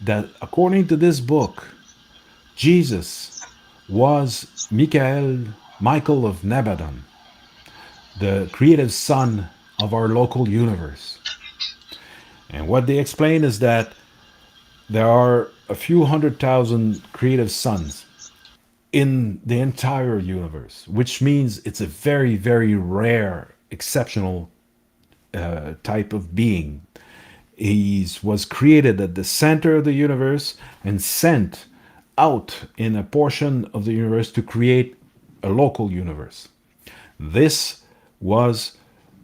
that, according to this book, Jesus was Michael of Nabadon, the creative son of our local universe. And what they explain is that there are a few 100,000 creative suns in the entire universe, which means it's a very, very rare, exceptional type of being. He was created at the center of the universe and sent out in a portion of the universe to create a local universe. This was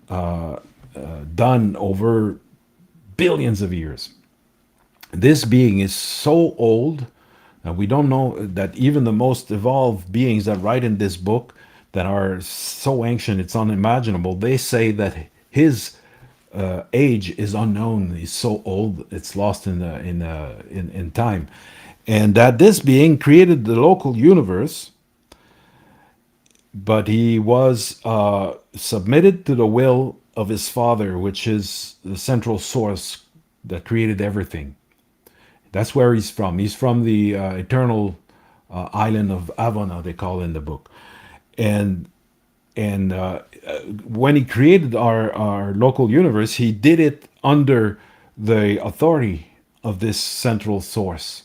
done over billions of years. This being is so old that we don't know that even the most evolved beings that write in this book that are so ancient it's unimaginable, they say that his age is unknown. He's so old, it's lost in time, and that this being created the local universe, but he was submitted to the will of his father, which is the central source that created everything. That's where he's from. He's from the eternal island of Avona, they call it in the book. And when he created our local universe, he did it under the authority of this central source,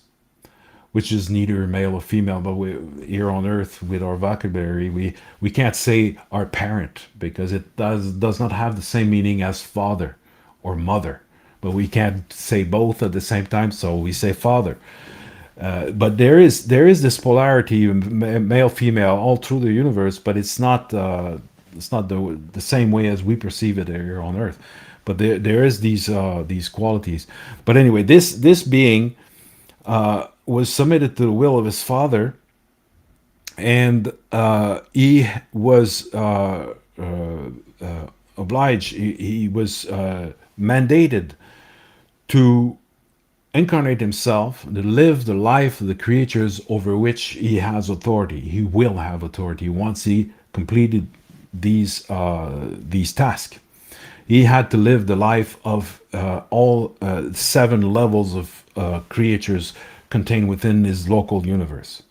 which is neither male or female. But here on Earth, with our vocabulary, we can't say our parent because it does not have the same meaning as father or mother. But we can't say both at the same time, so we say father. But there is this polarity, male female, all through the universe, but it's not the same way as we perceive it here on Earth. But there is these qualities. But anyway, this being was submitted to the will of his father, and he was obliged. He was mandated to incarnate himself, to live the life of the creatures over which he has authority. He will have authority once he completed these tasks. He had to live the life of all 7 levels of creatures contained within his local universe,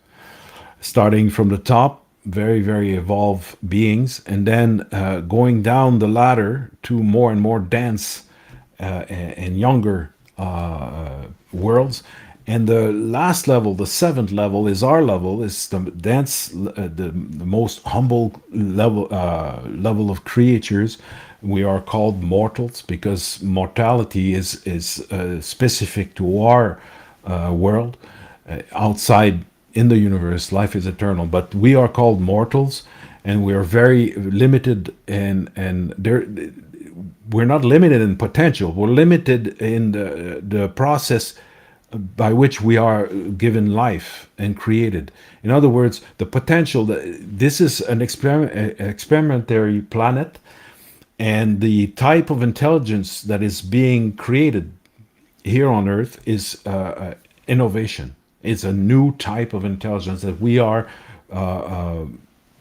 starting from the top, very, very evolved beings, and then going down the ladder to more and more dense and younger worlds. And the last level, the 7th level, is our level. Is the dense, the most humble level of creatures. We are called mortals because mortality is specific to our world. Outside in the universe, life is eternal, but we are called mortals, and we are very limited. And there, we're not limited in potential. We're limited in the process by which we are given life and created. In other words, the potential. This is an experimentary planet, and the type of intelligence that is being created here on Earth is innovation. It's a new type of intelligence that we are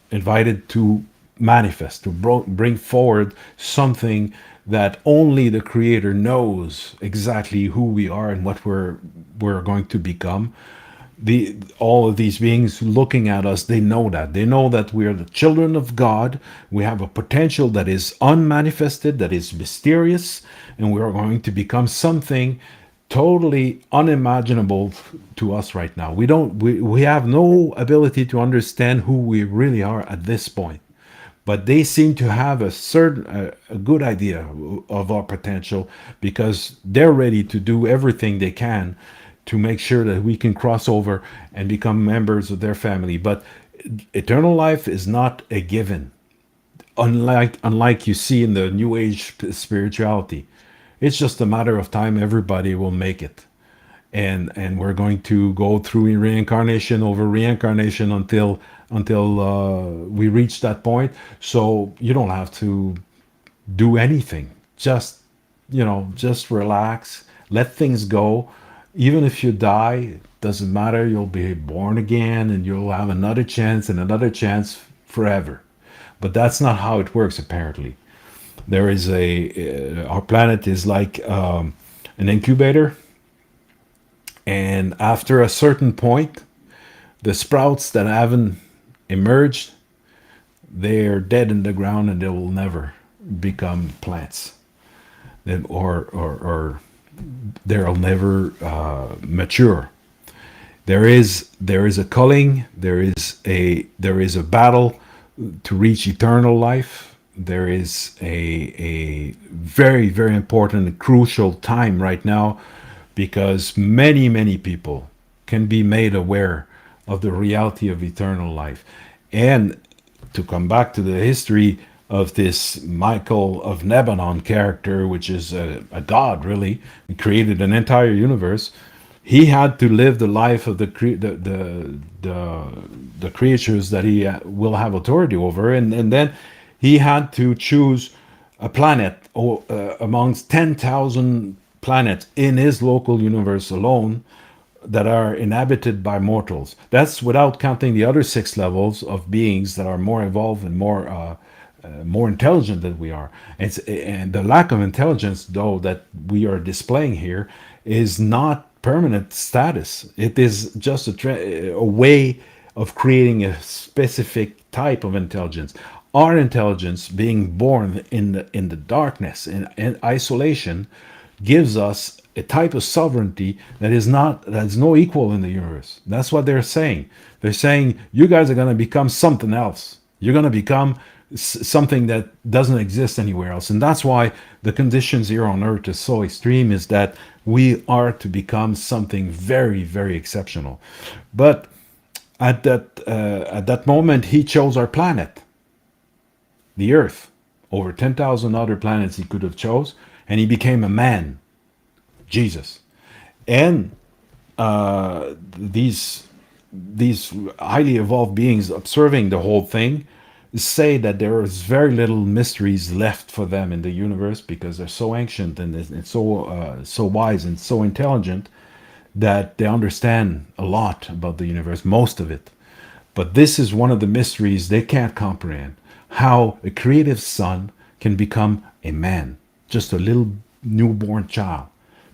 invited to manifest, to bring forward something that only the Creator knows exactly who we are and what we're going to become. All of these beings looking at us, they know that we are the children of God. We have a potential that is unmanifested, that is mysterious, and we are going to become something totally unimaginable to us right now. We have no ability to understand who we really are at this point, but they seem to have a good idea of our potential because they're ready to do everything they can to make sure that we can cross over and become members of their family. But eternal life is not a given, unlike you see in the New Age spirituality. It's just a matter of time. Everybody will make it, and we're going to go through reincarnation over reincarnation until we reach that point. So you don't have to do anything. Just relax, let things go. Even if you die, doesn't matter. You'll be born again, and you'll have another chance and another chance forever. But that's not how it works, apparently. There is our planet is like an incubator, and after a certain point, the sprouts that haven't emerged, they're dead in the ground, and they will never become plants, or they'll never mature. There is a culling. There is a battle to reach eternal life. There is a very, very important and crucial time right now, because many people can be made aware of the reality of eternal life. And to come back to the history of this Michael of Lebanon character, which is a god, really, he created an entire universe. He had to live the life of the creatures that he will have authority over, and then he had to choose a planet amongst 10,000 planets in his local universe alone that are inhabited by mortals. That's without counting the other six levels of beings that are more evolved and more intelligent than we are. And the lack of intelligence, though, that we are displaying here is not permanent status. It is just a way of creating a specific type of intelligence. Our intelligence, being born in the darkness, in isolation, gives us a type of sovereignty that's no equal in the universe. That's what they're saying. They're saying you guys are going to become something else. You're going to become something that doesn't exist anywhere else. And that's why the conditions here on earth is so extreme, is that we are to become something very, very exceptional. But at that moment, he chose our planet, the earth, over 10,000 other planets he could have chose, and he became a man, Jesus. And these highly evolved beings observing the whole thing say that there is very little mysteries left for them in the universe, because they're so ancient and so wise and so intelligent that they understand a lot about the universe, most of it. But this is one of the mysteries they can't comprehend: how a creative son can become a man, just a little newborn child.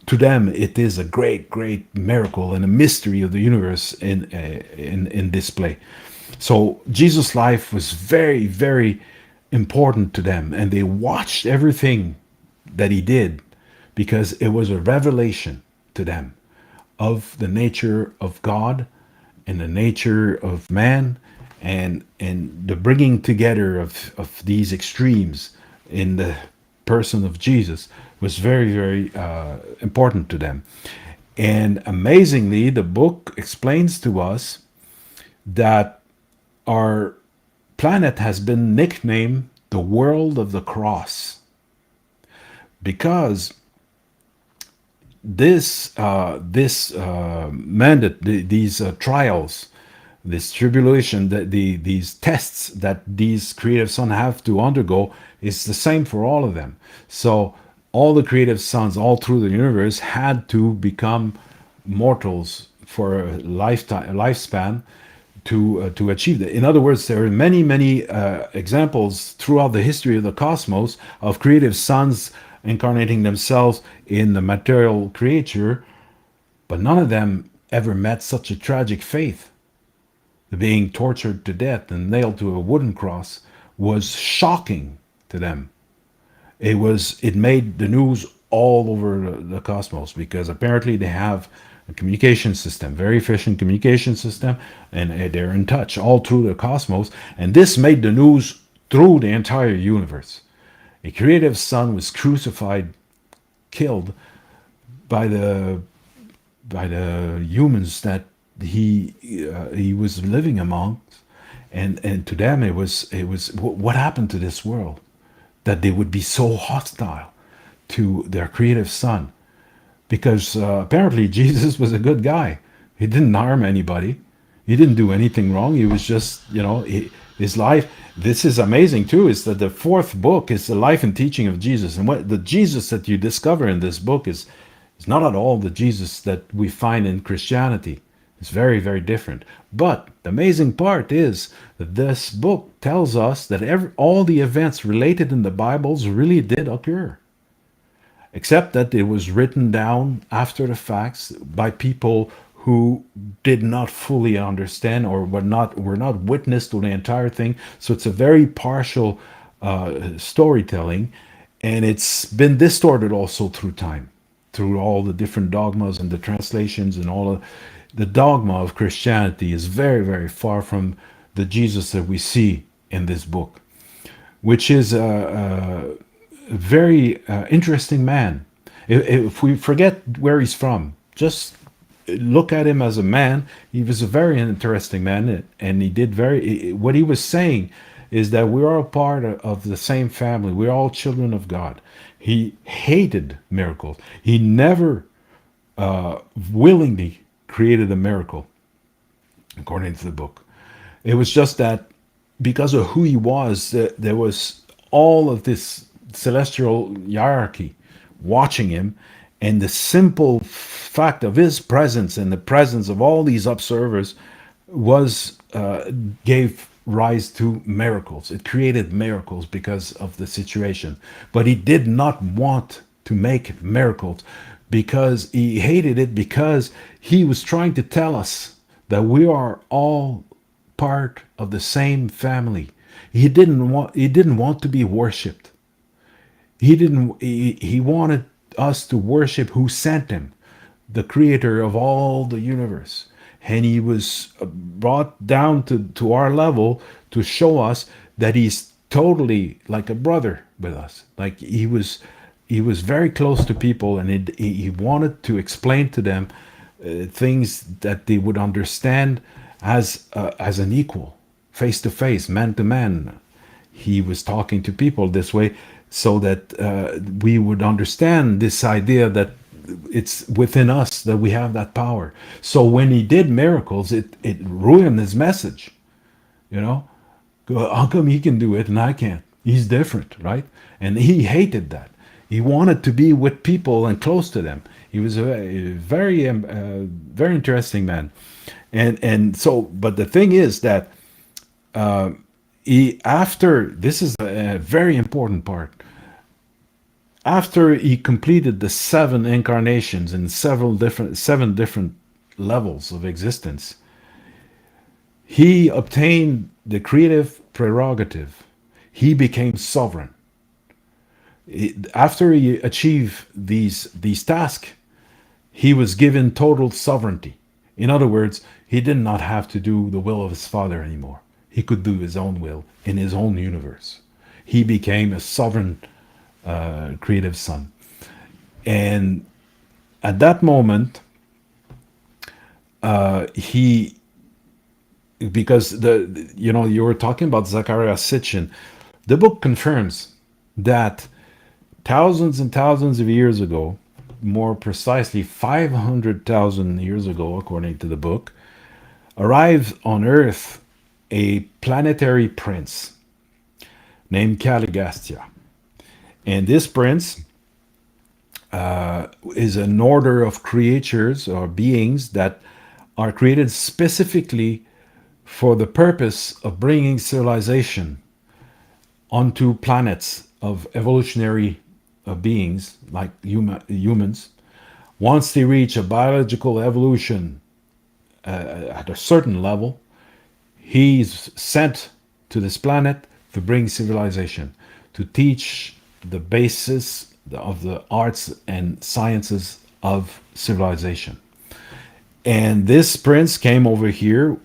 To them, it is a great, great miracle and a mystery of the universe in display. So Jesus' life was very, very important to them, and they watched everything that he did, because it was a revelation to them of the nature of God and the nature of man, and the bringing together of these extremes in the person of Jesus was very, very important to them. And amazingly, the book explains to us that our planet has been nicknamed the world of the cross, because this mandate, these trials, this tribulation, these tests that these creative sons have to undergo, is the same for all of them. So all the creative sons all through the universe had to become mortals for a lifespan to achieve that. In other words, there are many examples throughout the history of the cosmos of creative sons incarnating themselves in the material creature, but none of them ever met such a tragic fate. Being tortured to death and nailed to a wooden cross was shocking to them. It made the news all over the cosmos, because apparently they have a communication system, very efficient communication system, and they're in touch all through the cosmos. And this made the news through the entire universe. A creative son was crucified, killed by the humans that he was living among, and to them it was what happened to this world, that they would be so hostile to their creative son, because apparently Jesus was a good guy. He didn't harm anybody. He didn't do anything wrong. He was just, his life. This is amazing too, is that the fourth book is the life and teaching of Jesus. And what the Jesus that you discover in this book is not at all the Jesus that we find in Christianity. It's very, very different. But the amazing part is that this book tells us that all the events related in the Bibles really did occur, except that it was written down after the facts by people who did not fully understand, or were not witness to the entire thing. So it's a very partial storytelling, and it's been distorted also through time, through all the different dogmas and the translations and all of the dogma of Christianity is very, very far from the Jesus that we see in this book, which is a very interesting man. If we forget where he's from, just look at him as a man. He was a very interesting man, and he did very. What he was saying is that we are a part of the same family. We're all children of God. He hated miracles. He never willingly created a miracle, according to the book. It was just that because of who he was, there was all of this celestial hierarchy watching him, and the simple fact of his presence and the presence of all these observers was gave rise to miracles. It created miracles because of the situation, but he did not want to make miracles because he hated it, because he was trying to tell us that we are all part of the same family. He didn't want to be worshipped. He wanted us to worship who sent him, the creator of all the universe. And he was brought down to our level to show us that he's totally like a brother with us. Like he was very close to people, and he wanted to explain to them things that they would understand as an equal, face to face, man to man. He was talking to people this way so that we would understand this idea that it's within us, that we have that power. So when he did miracles, it ruined his message. You know, how come he can do it and I can't? He's different, right? And he hated that. He wanted to be with people and close to them. He was a very, very interesting man. And so, but the thing is that after this is a very important part. After he completed the 7 incarnations in seven different levels of existence, he obtained the creative prerogative. He became sovereign. After he achieved these tasks, he was given total sovereignty. In other words, he did not have to do the will of his father anymore. He could do his own will in his own universe. He became a sovereign creative son. And at that moment, he, because you were talking about Zacharias Sitchin, the book confirms that thousands and thousands of years ago, more precisely 500,000 years ago, according to the book, arrived on Earth a planetary prince named Caligastia. And this prince is an order of creatures or beings that are created specifically for the purpose of bringing civilization onto planets of evolutionary beings like humans. Once they reach a biological evolution at a certain level, he's sent to this planet to bring civilization, to teach the basis of the arts and sciences of civilization. And this prince came over here,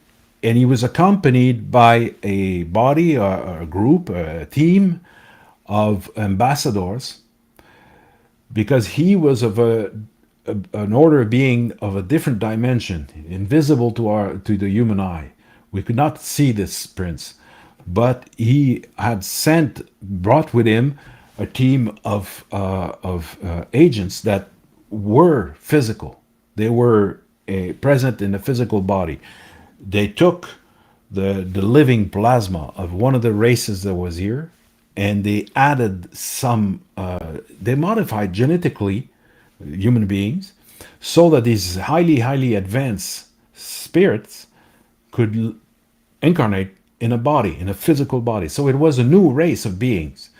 and he was accompanied by a body, a group, a team of ambassadors, because he was of an order of being of a different dimension, invisible to the human eye. We could not see this prince, but he had brought with him a team of agents that were physical. They were present in the physical body. They took the living plasma of one of the races that was here, and they added some. They modified genetically human beings so that these highly advanced spirits could incarnate in a body, in a physical body. So it was a new race of beings.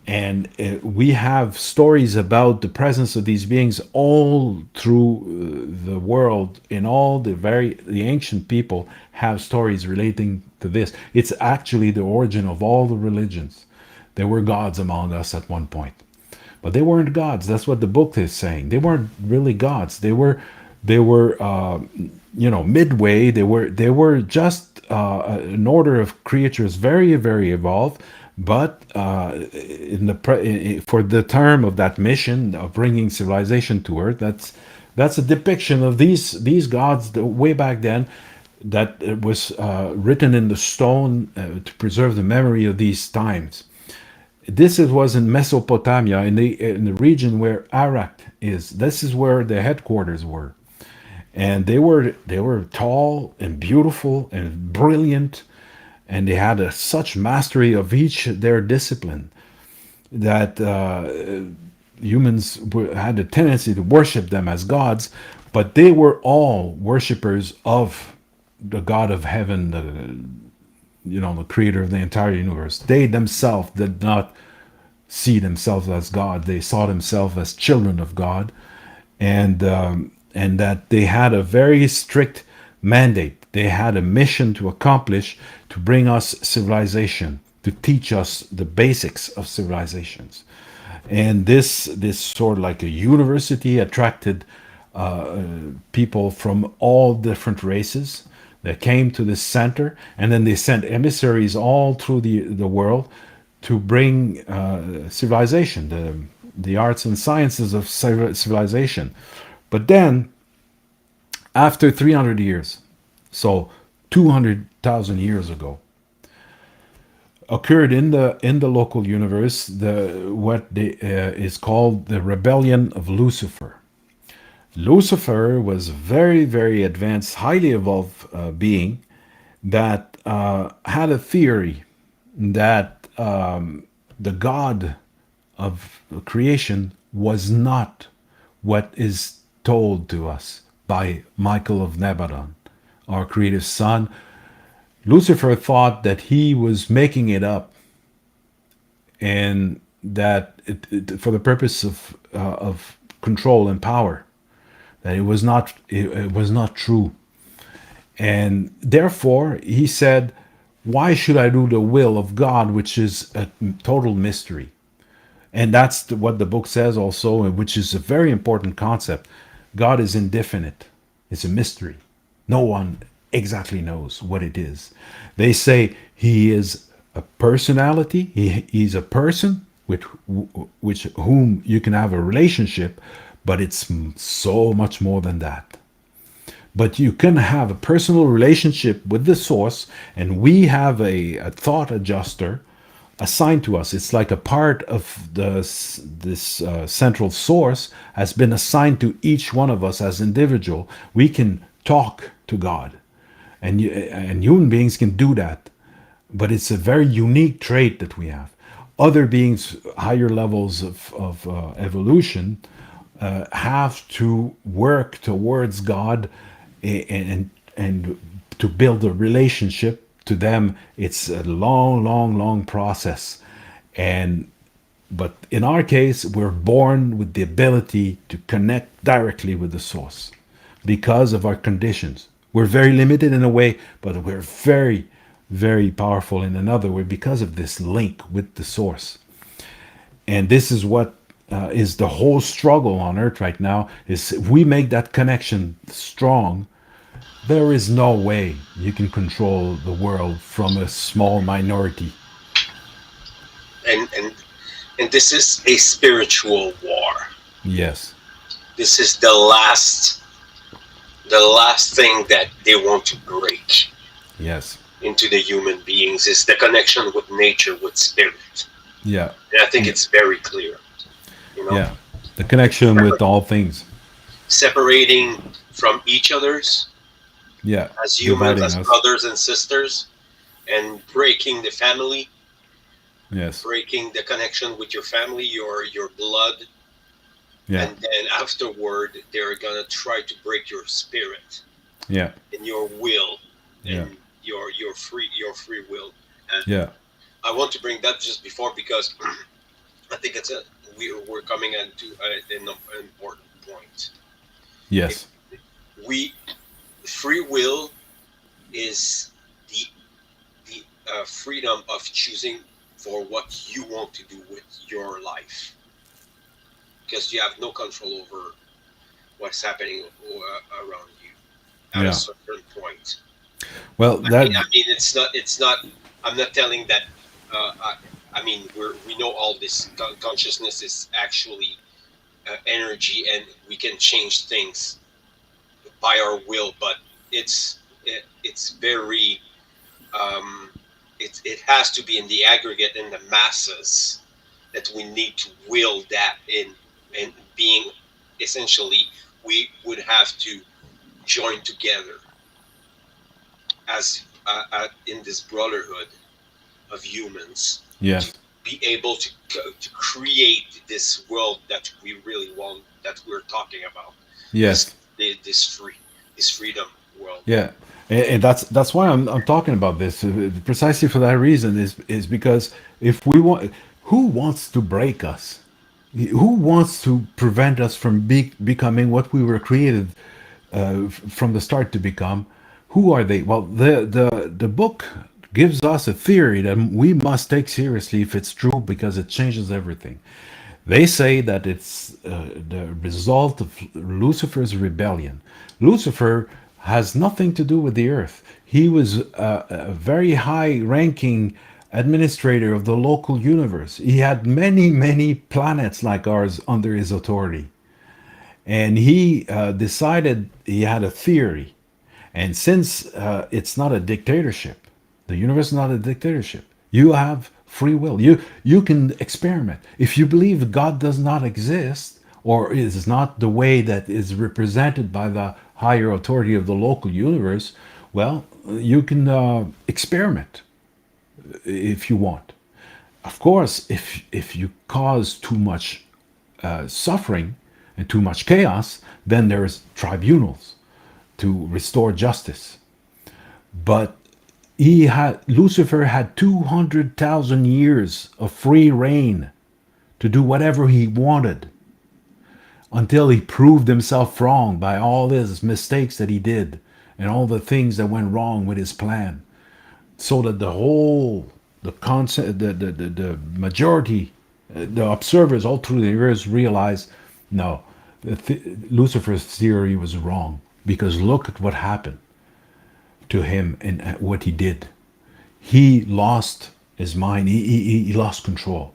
And we have stories about the presence of these beings all through the world. In all the ancient people have stories relating to this. It's actually the origin of all the religions. There were gods among us at one point, but they weren't gods. That's what the book is saying. They weren't really gods. They were midway. They were just an order of creatures, very very evolved. But for the term of that mission of bringing civilization to Earth, that's a depiction of these gods way back then, that it was written in the stone to preserve the memory of these times. Was in Mesopotamia, in the region where Iraq is. This is where the headquarters were, and they were tall and beautiful and brilliant, and they had such mastery of each their discipline that had a tendency to worship them as gods, but they were all worshippers of the God of heaven, the creator of the entire universe. They themselves did not see themselves as God. They saw themselves as children of God, and that they had a very strict mandate. They had a mission to accomplish, to bring us civilization, to teach us the basics of civilizations. And this sort of like a university attracted people from all different races that came to this center, and then they sent emissaries all through the world to bring civilization, the arts and sciences of civilization. But then, after 300 years, so 200,000 years ago, occurred in the local universe is called the rebellion of Lucifer. Lucifer was a very, very advanced, highly evolved being that had a theory that the God of creation was not what is told to us by Michael of Nebadon, our creative son. Lucifer thought that he was making it up, and that for the purpose of control and power, that it was not true. And therefore he said, why should I do the will of God, which is a total mystery? And that's what the book says also, which is a very important concept. God is indefinite. It's a mystery. No one exactly knows what it is. They say he is a personality. He's a person with whom you can have a relationship, but it's so much more than that. But you can have a personal relationship with the source, and we have a thought adjuster assigned to us. It's like a part of this central source has been assigned to each one of us as individual. We can talk to God, and human beings can do that. But it's a very unique trait that we have. Other beings, higher levels of evolution, have to work towards God, and to build a relationship. To them, it's a long, long, long process. But in our case, we're born with the ability to connect directly with the source because of our conditions. We're very limited in a way, but we're very, very powerful in another way because of this link with the source. And this is what is the whole struggle on Earth right now. Is if we make that connection strong, there is no way you can control the world from a small minority. And this is a spiritual war. Yes. This is the last thing that they want to break Yes. into the human beings, is the connection with nature, with spirit. Yeah. And I think it's very clear. You know, Yeah. The connection with all things. separating from each other's Yeah. as humans, Dividing as us. brothers and sisters, and breaking the family, Yes. breaking the connection with your family, your blood, Yeah. and then afterward they're gonna try to break your spirit Yeah. and your will Yeah. and your free will. And Yeah. I want to bring that just before, because I think we're coming into an important point. Yes. We Free will is the freedom of choosing for what you want to do with your life, because you have no control over what's happening around you at a Yeah. certain point. Well, that It's not. It's not. I'm not telling that. I mean, we know all this consciousness is actually energy, and we can change things by our will. But it's very. Um, it has to be in the aggregate, in the masses, that we need to will that in, and being essentially we would have to join together as in this brotherhood of humans to yes, be able to create this world that we really want, that we're talking about, this yes, this freedom world. yeah, and that's why I'm talking about this precisely for that reason is because if we want, who wants to break us? Who wants to prevent us from becoming what we were created from the start to become? Who are they? Well, the book gives us a theory that we must take seriously if it's true because it changes everything. They say that it's the result of Lucifer's rebellion. Lucifer has nothing to do with the earth. He was a very high ranking administrator of the local universe. He had many, many planets like ours under his authority. And he decided he had a theory. And since it's not a dictatorship, the universe is not a dictatorship. You have free will. You can experiment. If you believe God does not exist or is not the way that is represented by the higher authority of the local universe, well, you can experiment if you want. Of course, if you cause too much suffering and too much chaos, then there's tribunals to restore justice. But Lucifer had 200,000 years of free reign to do whatever he wanted until he proved himself wrong by all his mistakes that he did and all the things that went wrong with his plan, so that the concept, the majority, the observers all through the years realized, no, Lucifer's theory was wrong because look at what happened to him and what he did. He lost his mind. He lost control,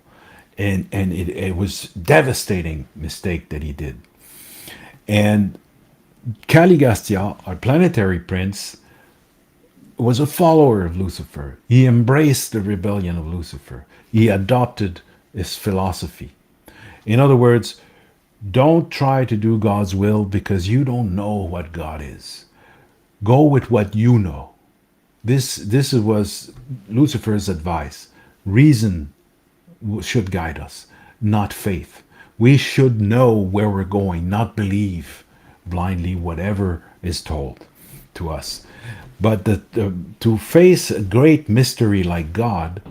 and it was devastating mistake that he did. And Caligastia, our planetary prince, was a follower of Lucifer. He embraced the rebellion of Lucifer. He adopted his philosophy. In other words, don't try to do God's will because you don't know what God is. Go with what you know. This was Lucifer's advice. Reason should guide us, not faith. We should know where we're going, not believe blindly whatever is told to us. But to face a great mystery like God,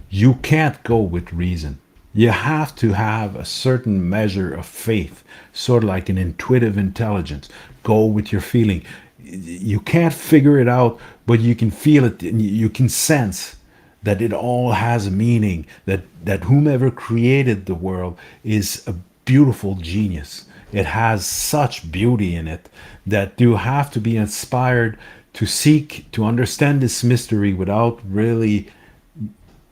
you can't go with reason. You have to have a certain measure of faith, sort of like an intuitive intelligence. Go with your feeling. You can't figure it out, but you can feel it. And you can sense that it all has a meaning. That whomever created the world is a beautiful genius. It has such beauty in it that you have to be inspired to seek to understand this mystery without really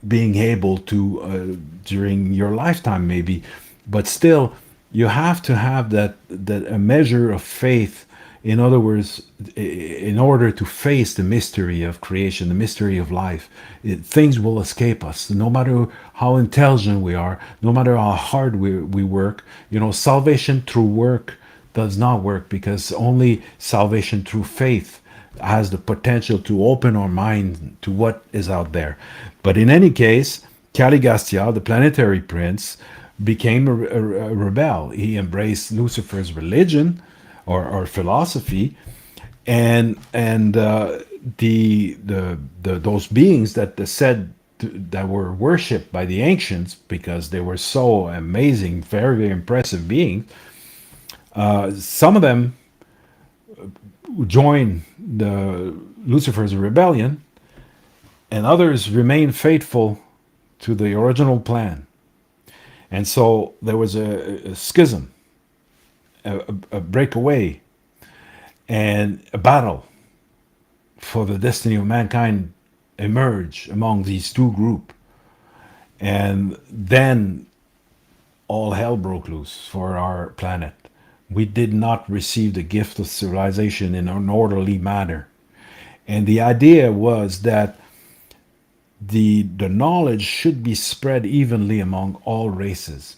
being able to during your lifetime maybe, but still you have to have that a measure of faith. In other words, in order to face the mystery of creation, the mystery of life, things will escape us no matter how intelligent we are, no matter how hard we work. Salvation through work does not work, because only salvation through faith has the potential to open our mind to what is out there. But in any case, Caligastia, the planetary prince, became a rebel. He embraced Lucifer's religion or philosophy, and those beings that said that were worshipped by the ancients because they were so amazing, very, very impressive beings. Some of them joined the Lucifer's rebellion, and others remained faithful to the original plan. And so there was a schism, a breakaway, and a battle for the destiny of mankind emerged among these two groups. And then all hell broke loose for our planet. We did not receive the gift of civilization in an orderly manner. And the idea was that the knowledge should be spread evenly among all races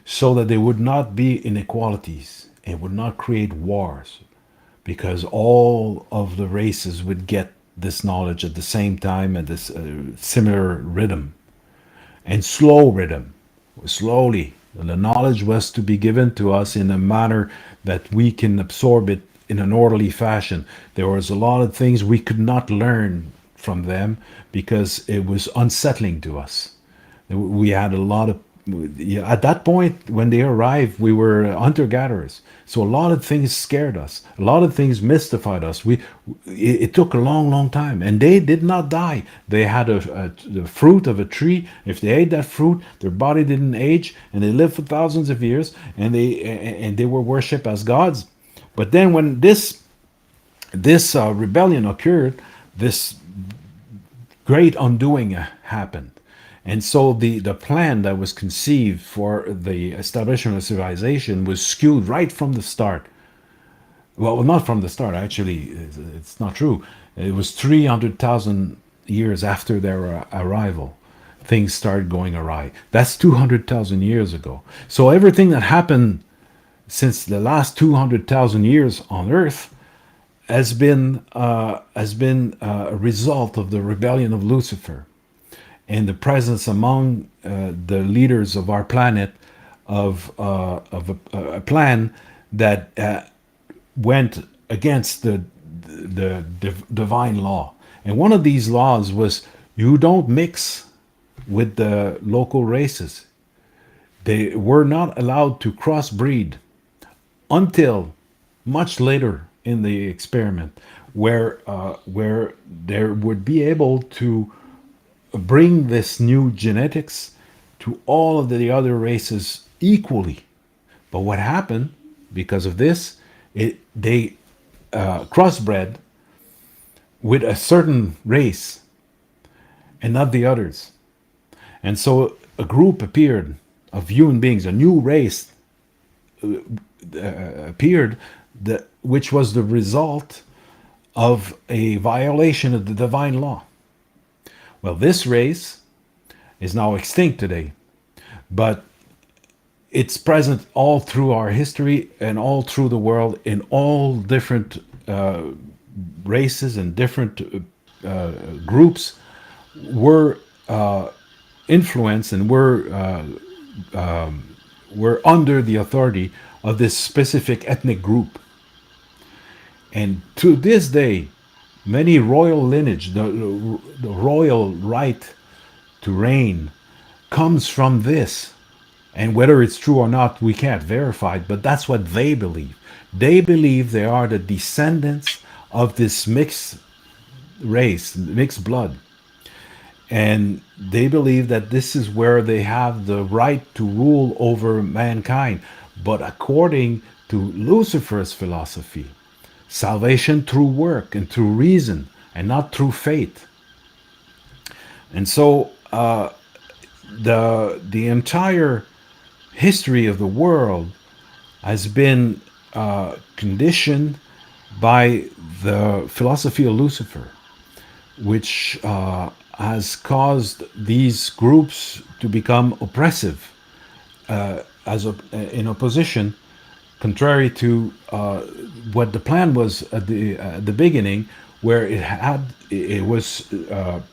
so that there would not be inequalities. It would not create wars because all of the races would get this knowledge at the same time at this similar rhythm and slow rhythm. Slowly, the knowledge was to be given to us in a manner that we can absorb it in an orderly fashion. There was a lot of things we could not learn from them because it was unsettling to us. We had a lot of, yeah, at that point when they arrived, we were hunter gatherers. So a lot of things scared us. A lot of things mystified us. It took a long, long time, and they did not die. They had the fruit of a tree. If they ate that fruit, their body didn't age, and they lived for thousands of years, and they were worshipped as gods. But then when this rebellion occurred, this great undoing happened. And so the plan that was conceived for the establishment of civilization was skewed right from the start. Well, not from the start, actually, it's not true. It was 300,000 years after their arrival. Things started going awry. That's 200,000 years ago. So everything that happened since the last 200,000 years on Earth has been a result of the rebellion of Lucifer and the presence among the leaders of our planet of a plan that went against the divine law. And one of these laws was you don't mix with the local races. They were not allowed to crossbreed until much later in the experiment, where they would be able to bring this new genetics to all of the other races equally. But what happened because of this, they crossbred with a certain race and not the others. And so a group appeared of human beings, a new race appeared, which was the result of a violation of the divine law. Well, this race is now extinct today, but it's present all through our history and all through the world in all different races and different groups were influenced and were under the authority of this specific ethnic group. And to this day, many royal lineage, the royal right to reign, comes from this. And whether it's true or not, we can't verify it, but that's what they believe. They believe they are the descendants of this mixed race, mixed blood. And they believe that this is where they have the right to rule over mankind. But according to Lucifer's philosophy, salvation through work and through reason and not through faith. And so the entire history of the world has been conditioned by the philosophy of Lucifer, which has caused these groups to become oppressive in opposition, contrary to what the plan was at the beginning, where it was the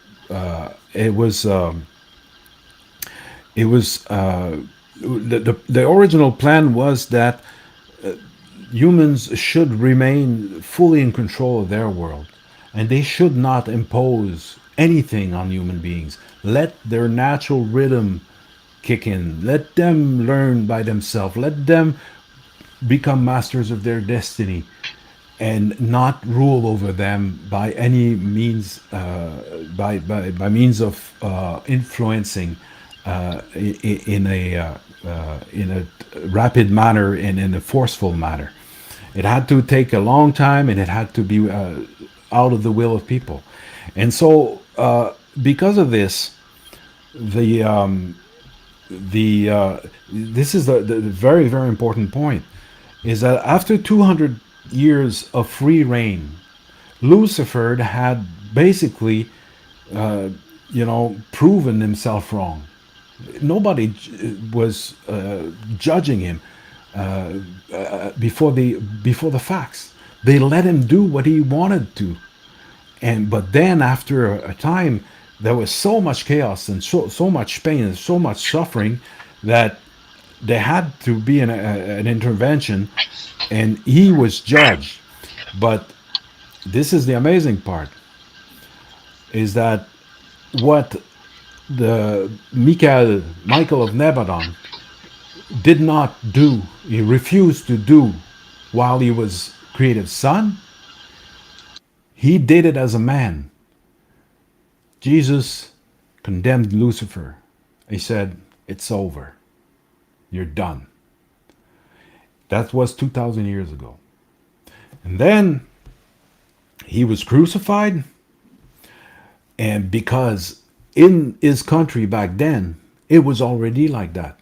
original plan was that humans should remain fully in control of their world, and they should not impose anything on human beings. Let their natural rhythm kick in. Let them learn by themselves. Let them become masters of their destiny. and not rule over them by any means, by means of influencing in a rapid manner and in a forceful manner. It had to take a long time, and it had to be out of the will of people. And so, because of this, the this is the very, very important point, is that after 200 years of free reign, Lucifer had basically, proven himself wrong. Nobody was judging him before the facts. They let him do what he wanted to, and but then after a time, there was so much chaos and so much pain and so much suffering that there had to be an intervention, and he was judged. But this is the amazing part, is that what the Michael of Nebadon did not do, he refused to do while he was created son, he did it as a man. Jesus condemned Lucifer. He said, "It's over. You're done." That was 2,000 years ago. And then he was crucified, and because in his country back then, it was already like that,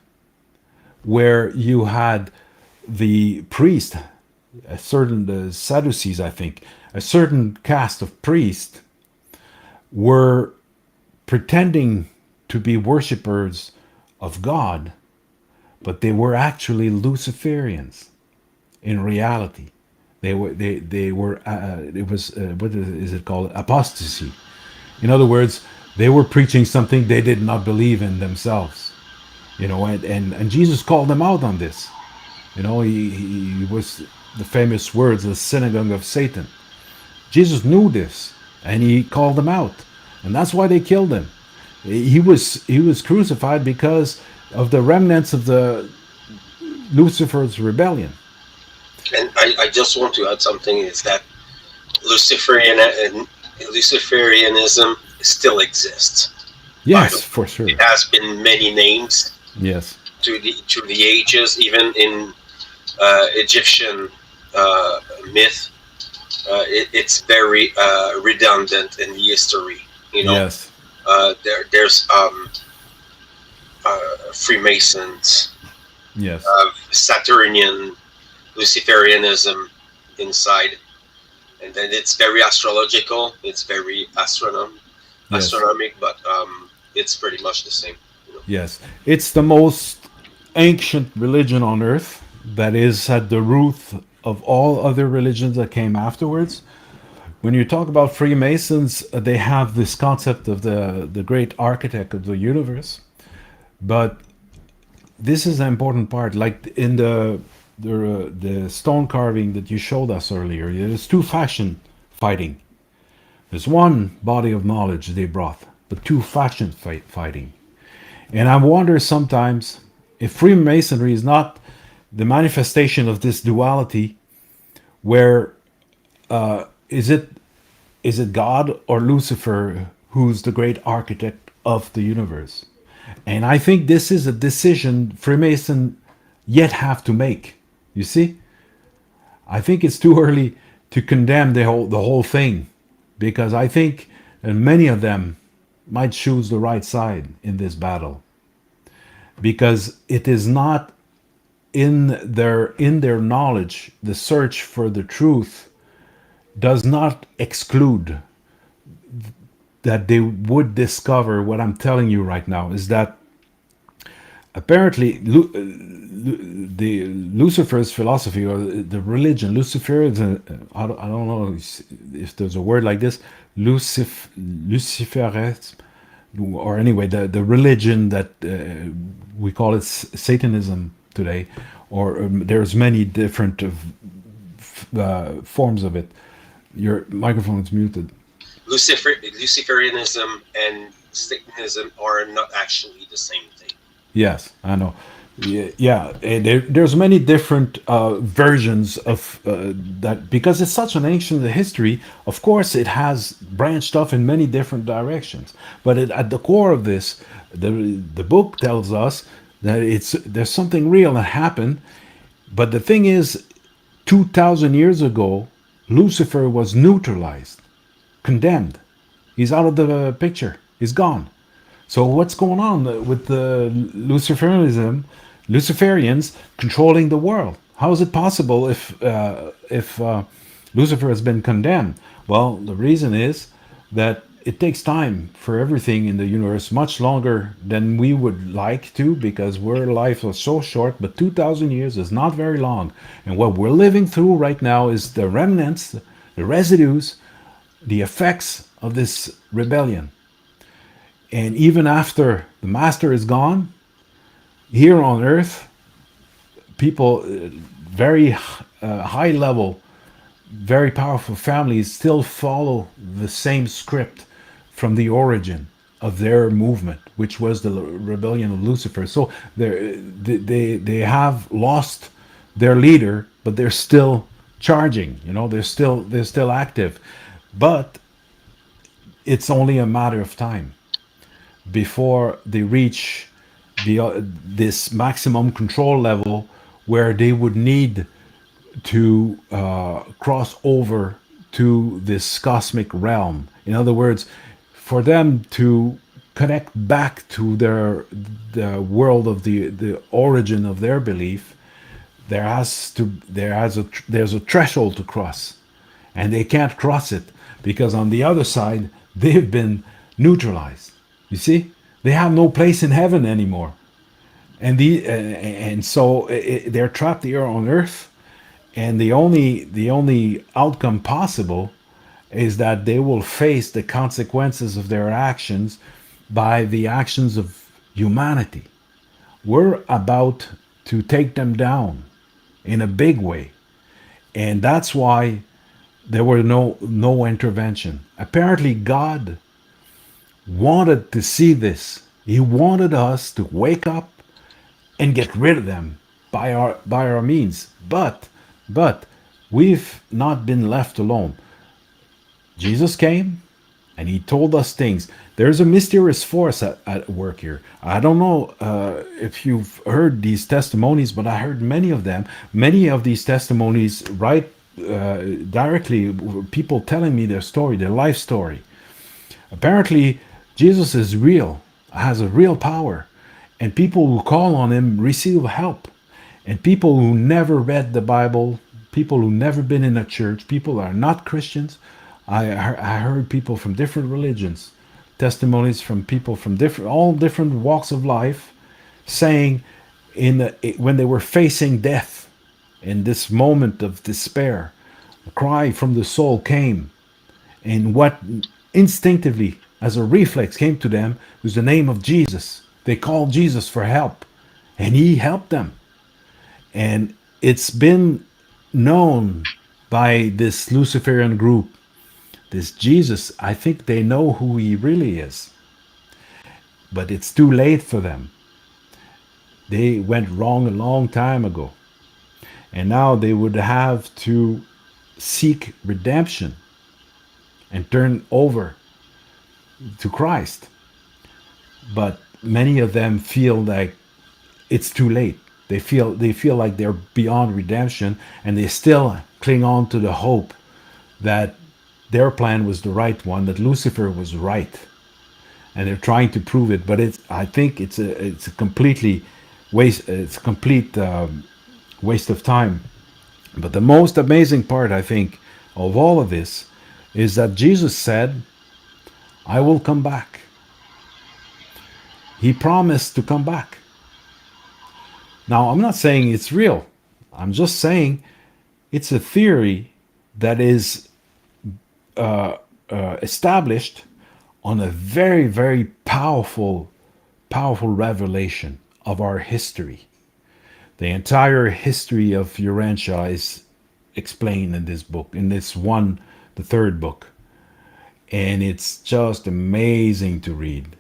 where you had the priest, a certain the Sadducees, I think, a certain caste of priests were pretending to be worshippers of God, but they were actually Luciferians in reality. They were it was what is it called, apostasy. In other words, they were preaching something they did not believe in themselves. And Jesus called them out on this. He was the famous words, the synagogue of Satan. Jesus knew this, and he called them out, and that's why they killed him. He was crucified because of the remnants of the Lucifer's rebellion. And I just want to add something, is that Luciferianism still exists. By the Yes, way, for sure. it has been many names Yes, through the ages, even in Egyptian myth. It's very redundant in history. yes, There's Freemasons, yes, Saturnian Luciferianism inside, and then it's very astrological. It's very yes, astronomic, but it's pretty much the same. yes. It's the most ancient religion on earth that is at the root of all other religions that came afterwards. When you talk about Freemasons, they have this concept of the great architect of the universe. But this is an important part. Like in the stone carving that you showed us earlier, there's two faction fighting. There's one body of knowledge they brought, but two factions fighting. And I wonder sometimes if Freemasonry is not the manifestation of this duality, where is it is it God or Lucifer who's the great architect of the universe? And I think this is a decision Freemason yet have to make. You see, I think it's too early to condemn the whole thing, because I think many of them might choose the right side in this battle, because it is not in their knowledge. The search for the truth does not exclude that they would discover what I'm telling you right now, is that apparently the Lucifer's philosophy, or the religion, Lucifer is I don't know if there's a word like this, Luciferism, or anyway, the religion that we call it Satanism today, or there's many different forms of it. Your microphone is muted. Luciferianism and Satanism are not actually the same thing. Yes, I know. Yeah, there's many different versions of that because it's such an ancient history. Of course, it has branched off in many different directions. But at the core of this, the book tells us that it's there's something real that happened. But the thing is, 2,000 years ago, Lucifer was neutralized, condemned. He's out of the picture. He's gone. So what's going on with the Luciferians controlling the world? How is it possible if Lucifer has been condemned? Well, the reason is that it takes time for everything in the universe, much longer than we would like to, because our life is so short. But 2,000 years is not very long, and what we're living through right now is the remnants, the residues, the effects of this rebellion. And even after the master is gone, here on earth, people, very high level, very powerful families still follow the same script from the origin of their movement, which was the rebellion of Lucifer. So they have lost their leader, but they're still charging. You know, they're still active, but it's only a matter of time before they reach this maximum control level where they would need to cross over to this cosmic realm. In other words, for them to connect back to the world of the origin of their belief, there's a threshold to cross, and they can't cross it because on the other side they've been neutralized. You see, they have no place in heaven anymore, and so they're trapped here on earth, and the only outcome possible is that they will face the consequences of their actions by the actions of humanity. We're about to take them down in a big way, and that's why there were no intervention. Apparently, God wanted to see this. He wanted us to wake up and get rid of them by our means. But we've not been left alone. Jesus came and he told us things. There's a mysterious force at work here. I don't know if you've heard these testimonies, but I heard many of them. Many of these testimonies, right, directly, people telling me their story, their life story. Apparently, Jesus is real, has a real power, and people who call on him receive help. And people who never read the Bible, people who never been in a church, people who are not Christians, I heard people from different religions, testimonies from people from all different walks of life, saying when they were facing death, in this moment of despair, a cry from the soul came, and what instinctively, as a reflex, came to them was the name of Jesus. They called Jesus for help, and he helped them. And it's been known by this Luciferian group, this Jesus. I think they know who he really is, but it's too late for them. They went wrong a long time ago, and now they would have to seek redemption and turn over to Christ. But many of them feel like it's too late. They feel like they're beyond redemption, and they still cling on to the hope that their plan was the right one, that Lucifer was right, and they're trying to prove it. But I think it's a completely waste. It's a complete waste of time. But the most amazing part, I think, of all of this is that Jesus said, "I will come back." He promised to come back. Now, I'm not saying it's real. I'm just saying it's a theory that is established on a very, very powerful revelation of our history. The entire history of Urantia is explained in this book, in this one, the third book. And it's just amazing to read.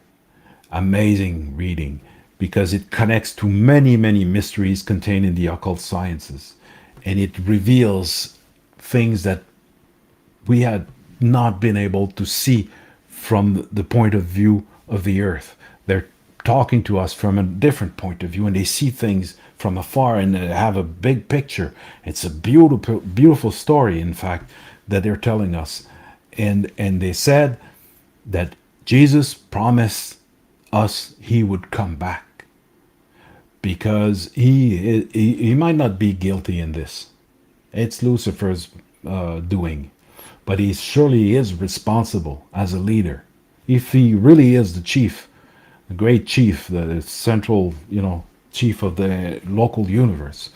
Amazing reading. because it connects to many, many mysteries contained in the occult sciences. And it reveals things that we had not been able to see from the point of view of the earth. They're talking to us from a different point of view, and they see things from afar and they have a big picture. It's a beautiful, beautiful story, in fact, that they're telling us. And they said that Jesus promised us he would come back because he might not be guilty in this. It's Lucifer's doing, but he surely is responsible as a leader. If he really is the chief, the great chief, the central, chief of the local universe,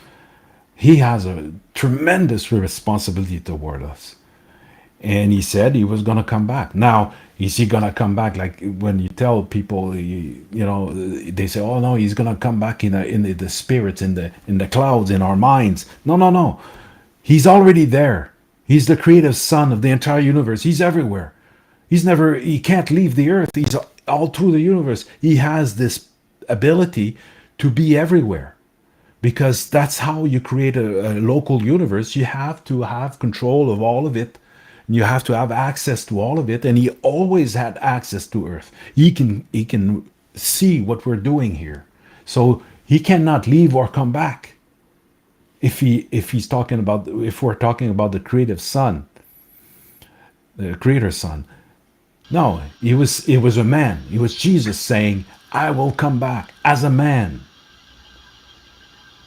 he has a tremendous responsibility toward us. And he said he was going to come back. Now, is he going to come back? Like when you tell people, they say, "Oh no, he's going to come back in the spirits, in the clouds, in our minds." No, no, no. He's already there. He's the creative son of the entire universe. He's everywhere. He can't leave the earth. He's all through the universe. He has this ability to be everywhere because that's how you create a local universe. You have to have control of all of it. And you have to have access to all of it. And he always had access to earth. He can see what we're doing here. So he cannot leave or come back. If we're talking about the creative son, the creator's son. No, it was a man. It was Jesus saying, "I will come back as a man."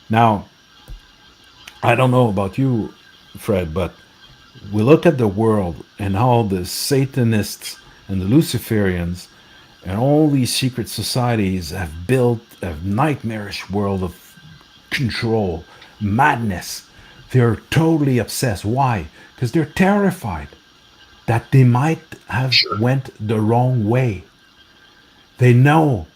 Now, I don't know about you, Fred, but we look at the world and how the Satanists and the Luciferians and all these secret societies have built a nightmarish world of control, madness. They're totally obsessed. Why? Because they're terrified that they might have Sure. went the wrong way. They know,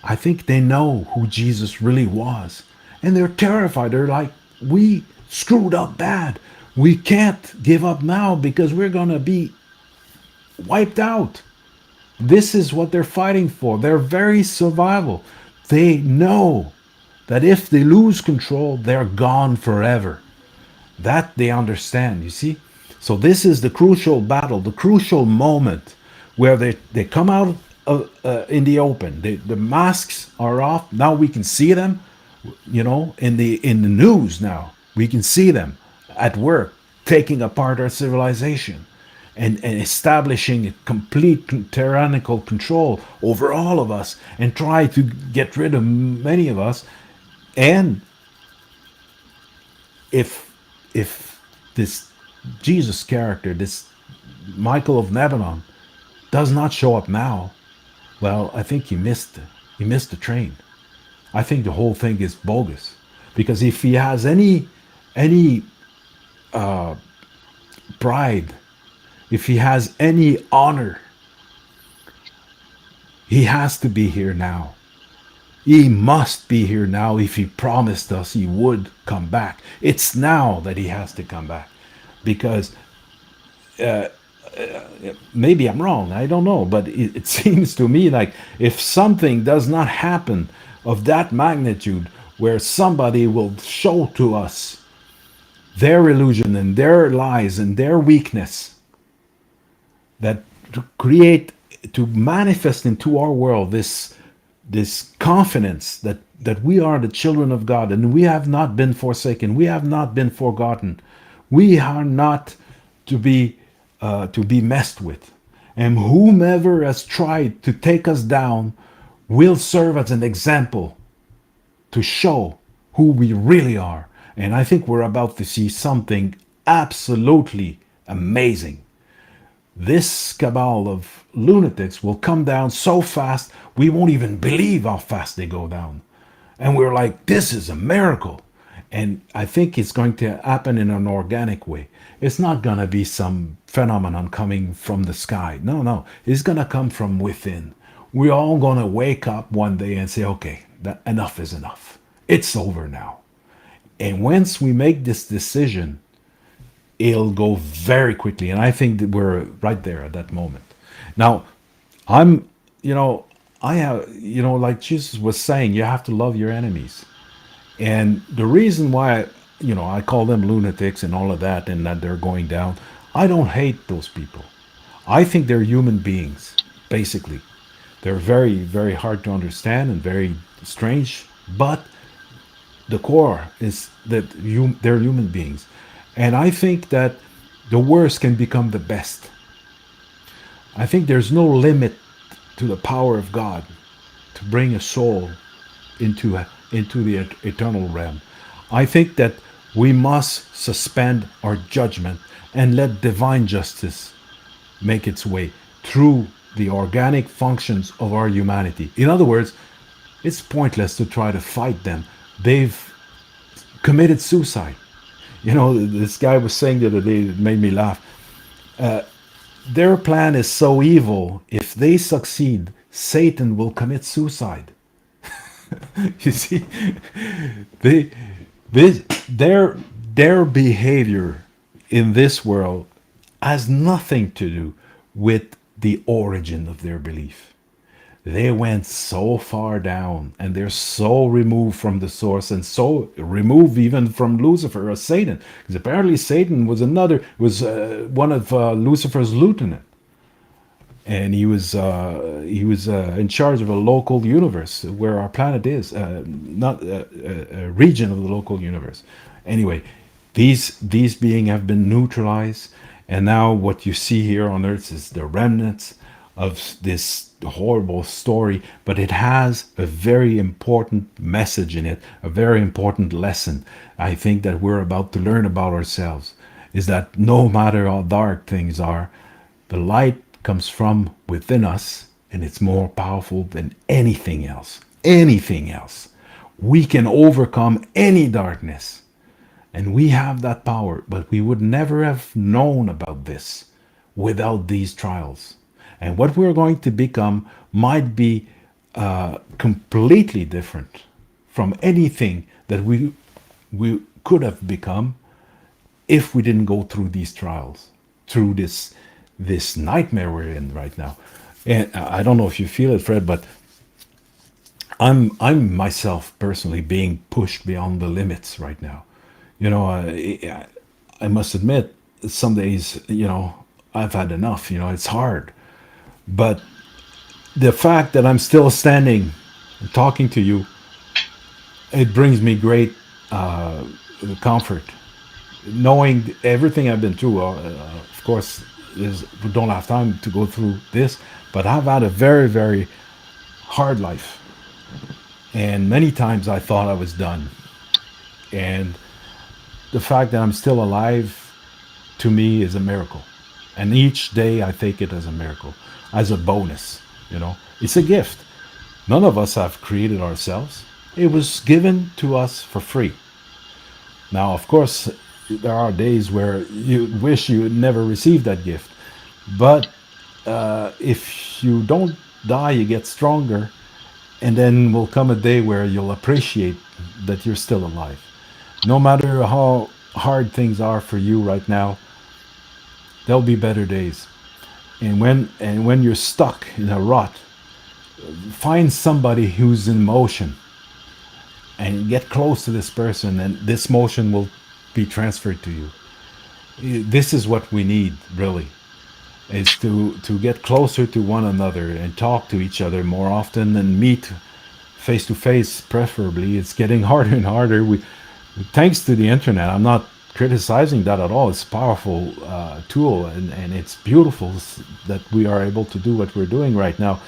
I think they know who Jesus really was. And they're terrified. They're like, we screwed up bad. We can't give up now because we're going to be wiped out. This is what they're fighting for. Their very survival. They know that if they lose control, they're gone forever. That they understand, you see? So this is the crucial battle, the crucial moment where they come out in the open. The masks are off. Now we can see them, in the news now. We can see them at work taking apart our civilization and establishing a complete tyrannical control over all of us and try to get rid of many of us. And if this Jesus character, this Michael of Lebanon, does not show up now, well, I think he missed the train. I think the whole thing is bogus, because if he has any pride, if he has any honor, he has to be here now. He must be here now if he promised us he would come back. It's now that he has to come back, because maybe I'm wrong, I don't know, but it seems to me like if something does not happen of that magnitude, where somebody will show to us their illusion and their lies and their weakness, that to manifest into our world this confidence that we are the children of God and we have not been forsaken, we have not been forgotten, we are not to be messed with, and whomever has tried to take us down will serve as an example to show who we really are. And I think we're about to see something absolutely amazing. This cabal of lunatics will come down so fast we won't even believe how fast they go down. And we're like, this is a miracle. And I think it's going to happen in an organic way. It's not going to be some phenomenon coming from the sky. No, no. It's going to come from within. We're all going to wake up one day and say, okay, enough is enough. It's over now. And once we make this decision, it'll go very quickly. And I think that we're right there at that moment. Now, I'm I have, like Jesus was saying, you have to love your enemies. And the reason why, I call them lunatics and all of that, and that they're going down, I don't hate those people. I think they're human beings, basically. They're very, very hard to understand and very strange, but the core is that they're human beings. And I think that the worst can become the best. I think there's no limit to the power of God to bring a soul into the eternal realm. I think that we must suspend our judgment and let divine justice make its way through the organic functions of our humanity. In other words, it's pointless to try to fight them. They've committed suicide. This guy was saying the other day, it made me laugh. Their plan is so evil, if they succeed, Satan will commit suicide. You see, they, this, their behavior in this world has nothing to do with the origin of their belief. They went so far down and they're so removed from the source and so removed even from Lucifer or Satan, because apparently Satan was one of Lucifer's lieutenant, and he was in charge of a local universe where our planet is, not a region of the local universe. Anyway, these beings have been neutralized, and now what you see here on Earth is the remnants of this horrible story, but it has a very important message in it, a very important lesson. I think that we're about to learn about ourselves is that no matter how dark things are, the light comes from within us, and it's more powerful than anything else. Anything else. We can overcome any darkness, and we have that power, but we would never have known about this without these trials. And what we're going to become might be completely different from anything that we could have become if we didn't go through these trials, through this nightmare we're in right now. And I don't know if you feel it, Fred, but I'm myself personally being pushed beyond the limits right now. I must admit, some days, I've had enough. It's hard, but the fact that I'm still standing and talking to you, it brings me great comfort, knowing everything I've been through. Of course, we don't have time to go through this, but I've had a very, very hard life, and many times I thought I was done. And the fact that I'm still alive, to me, is a miracle. And each day I take it as a miracle, as a bonus. It's a gift. None of us have created ourselves. It was given to us for free. Now, of course, there are days where you wish you had never received that gift. But if you don't die, you get stronger. And then will come a day where you'll appreciate that you're still alive. No matter how hard things are for you right now, there'll be better days. And when you're stuck in a rut, find somebody who's in motion and get close to this person, and this motion will be transferred to you. This is what we need, really, is to get closer to one another and talk to each other more often and meet face to face, preferably. It's getting harder and harder. Thanks to the internet, I'm not criticizing that at all. It's a powerful tool, and it's beautiful that we are able to do what we're doing right now.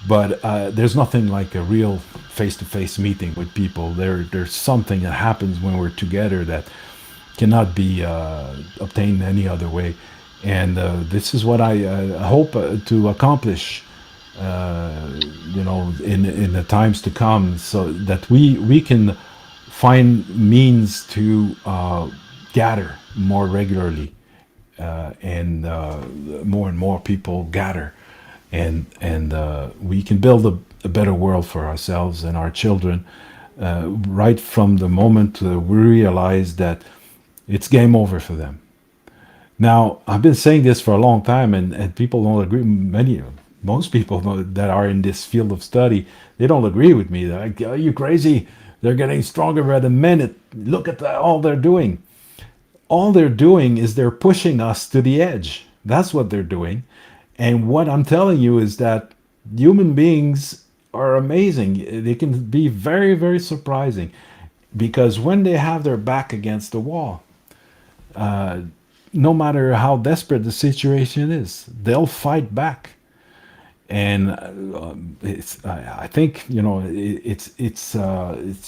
But there's nothing like a real face-to-face meeting with people. There's something that happens when we're together that cannot be obtained any other way. And this is what I hope to accomplish, in the times to come, so that we can find means to gather more regularly, and more people gather, and we can build a better world for ourselves and our children, right from the moment we realize that it's game over for them. Now, I've been saying this for a long time, and people don't agree. most people that are in this field of study, they don't agree with me. They're like, are you crazy? They're getting stronger by the minute. Look at all they're doing. All they're doing is they're pushing us to the edge. That's what they're doing. And what I'm telling you is that human beings are amazing. They can be very, very surprising because when they have their back against the wall, no matter how desperate the situation is, they'll fight back. And I think it's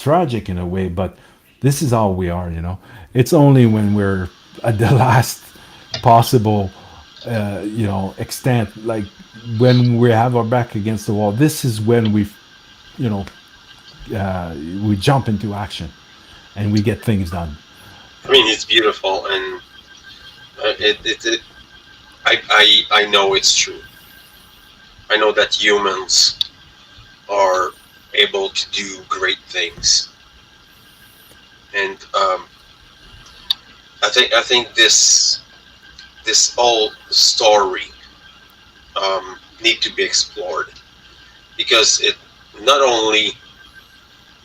tragic in a way, but this is how we are. It's only when we're at the last possible extent, like when we have our back against the wall. This is when you know we jump into action and we get things done. I mean, it's beautiful, and it I know it's true. I know that humans are able to do great things, and I think this whole story need to be explored because it not only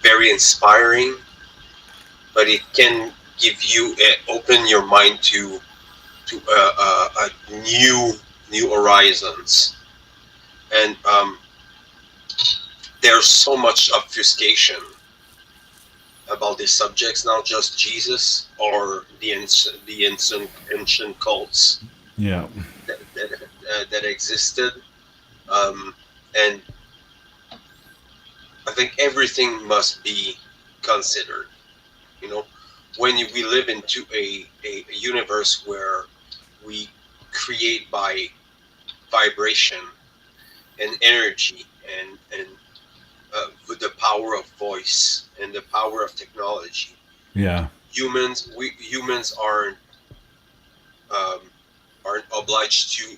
very inspiring, but it can give you open your mind to new horizons. And there's so much obfuscation about these subjects, not just Jesus or the ancient cults Yeah, that existed. Um, and I think everything must be considered. You know, when we live into a universe where we create by vibration and energy and with the power of voice and the power of technology, yeah, humans um, aren't obliged to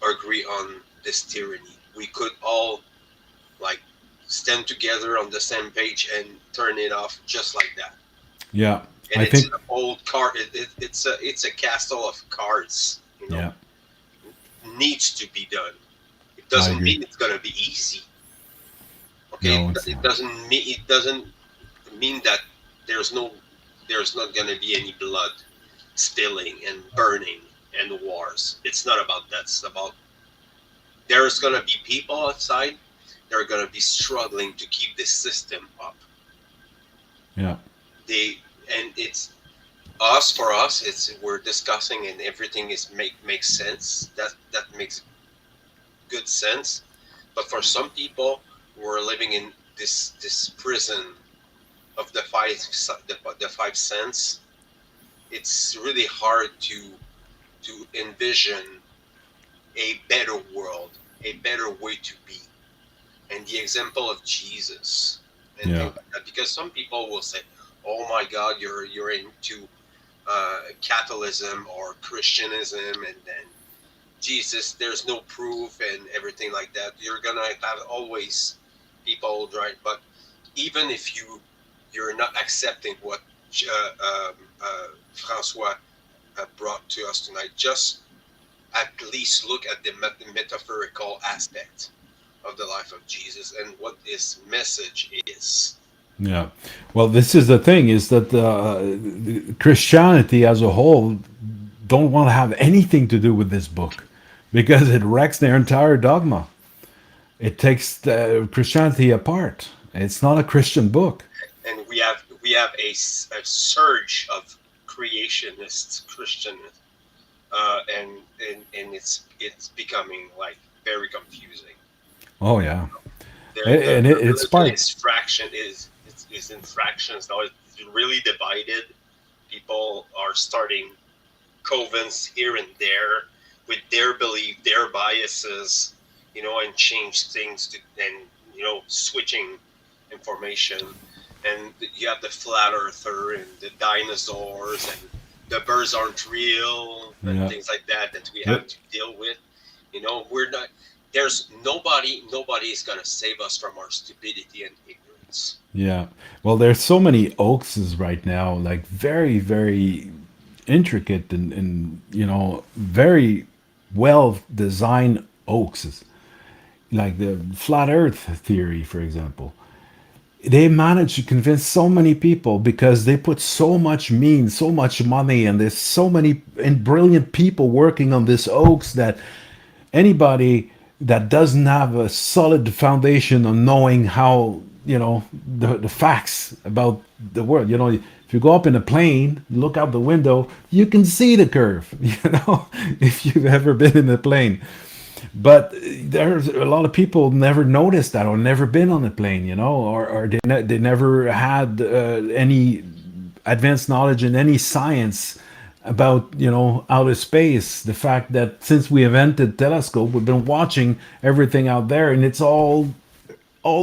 agree on this tyranny. We could all like stand together on the same page and turn it off just like that. yeah. And I it's think an old card. It's a castle of cards. yeah, Needs to be done. It I doesn't agree. mean it's gonna be easy. Okay, No, it's it not. doesn't mean that there's no there's not gonna be any blood spilling and burning and wars. It's not about that. It's about there's gonna be people outside. They're gonna be struggling to keep this system up. Yeah, They and it's us for us. It's we're discussing and everything is makes sense. That makes good sense. But for some people who are living in this prison of the five cents, it's really hard to envision a better world, a better way to be, and the example of Jesus and yeah, things like that. Because some people will say, "Oh my God, you're into Catholicism or Christianism," and then Jesus, there's no proof and everything like that. You're gonna have always people, right? But even if you're not accepting what Francois brought to us tonight, just at least look at the metaphorical aspect of the life of Jesus and what his message is. yeah. Well, this is the thing: is that Christianity as a whole don't want to have anything to do with this book because it wrecks their entire dogma. It takes Christianity apart. It's not a Christian book. And we have a surge of creationist Christian, and it's becoming like very confusing. Oh yeah, The and it religion sparked. is in fractions now. It's really divided. People are starting covens here and there with their belief, their biases, and change things to and switching information. And you have the flat earther and the dinosaurs and the birds aren't real and Yeah. things like that we have Yep. to deal with. We're not. There's nobody is gonna save us from our stupidity and ignorance. Yeah. Well, there's so many oakses right now, like very, very intricate and very well designed oaks. like the flat Earth theory, for example. They managed to convince so many people because they put so much means, so much money, and there's so many and brilliant people working on this hoax that anybody that doesn't have a solid foundation on knowing how, the facts about the world, if you go up in a plane, look out the window, you can see the curve, if you've ever been in a plane. But there's a lot of people never noticed that or never been on a plane, or they never had any advanced knowledge in any science about outer space. The fact that since we invented telescope, we've been watching everything out there, and it's all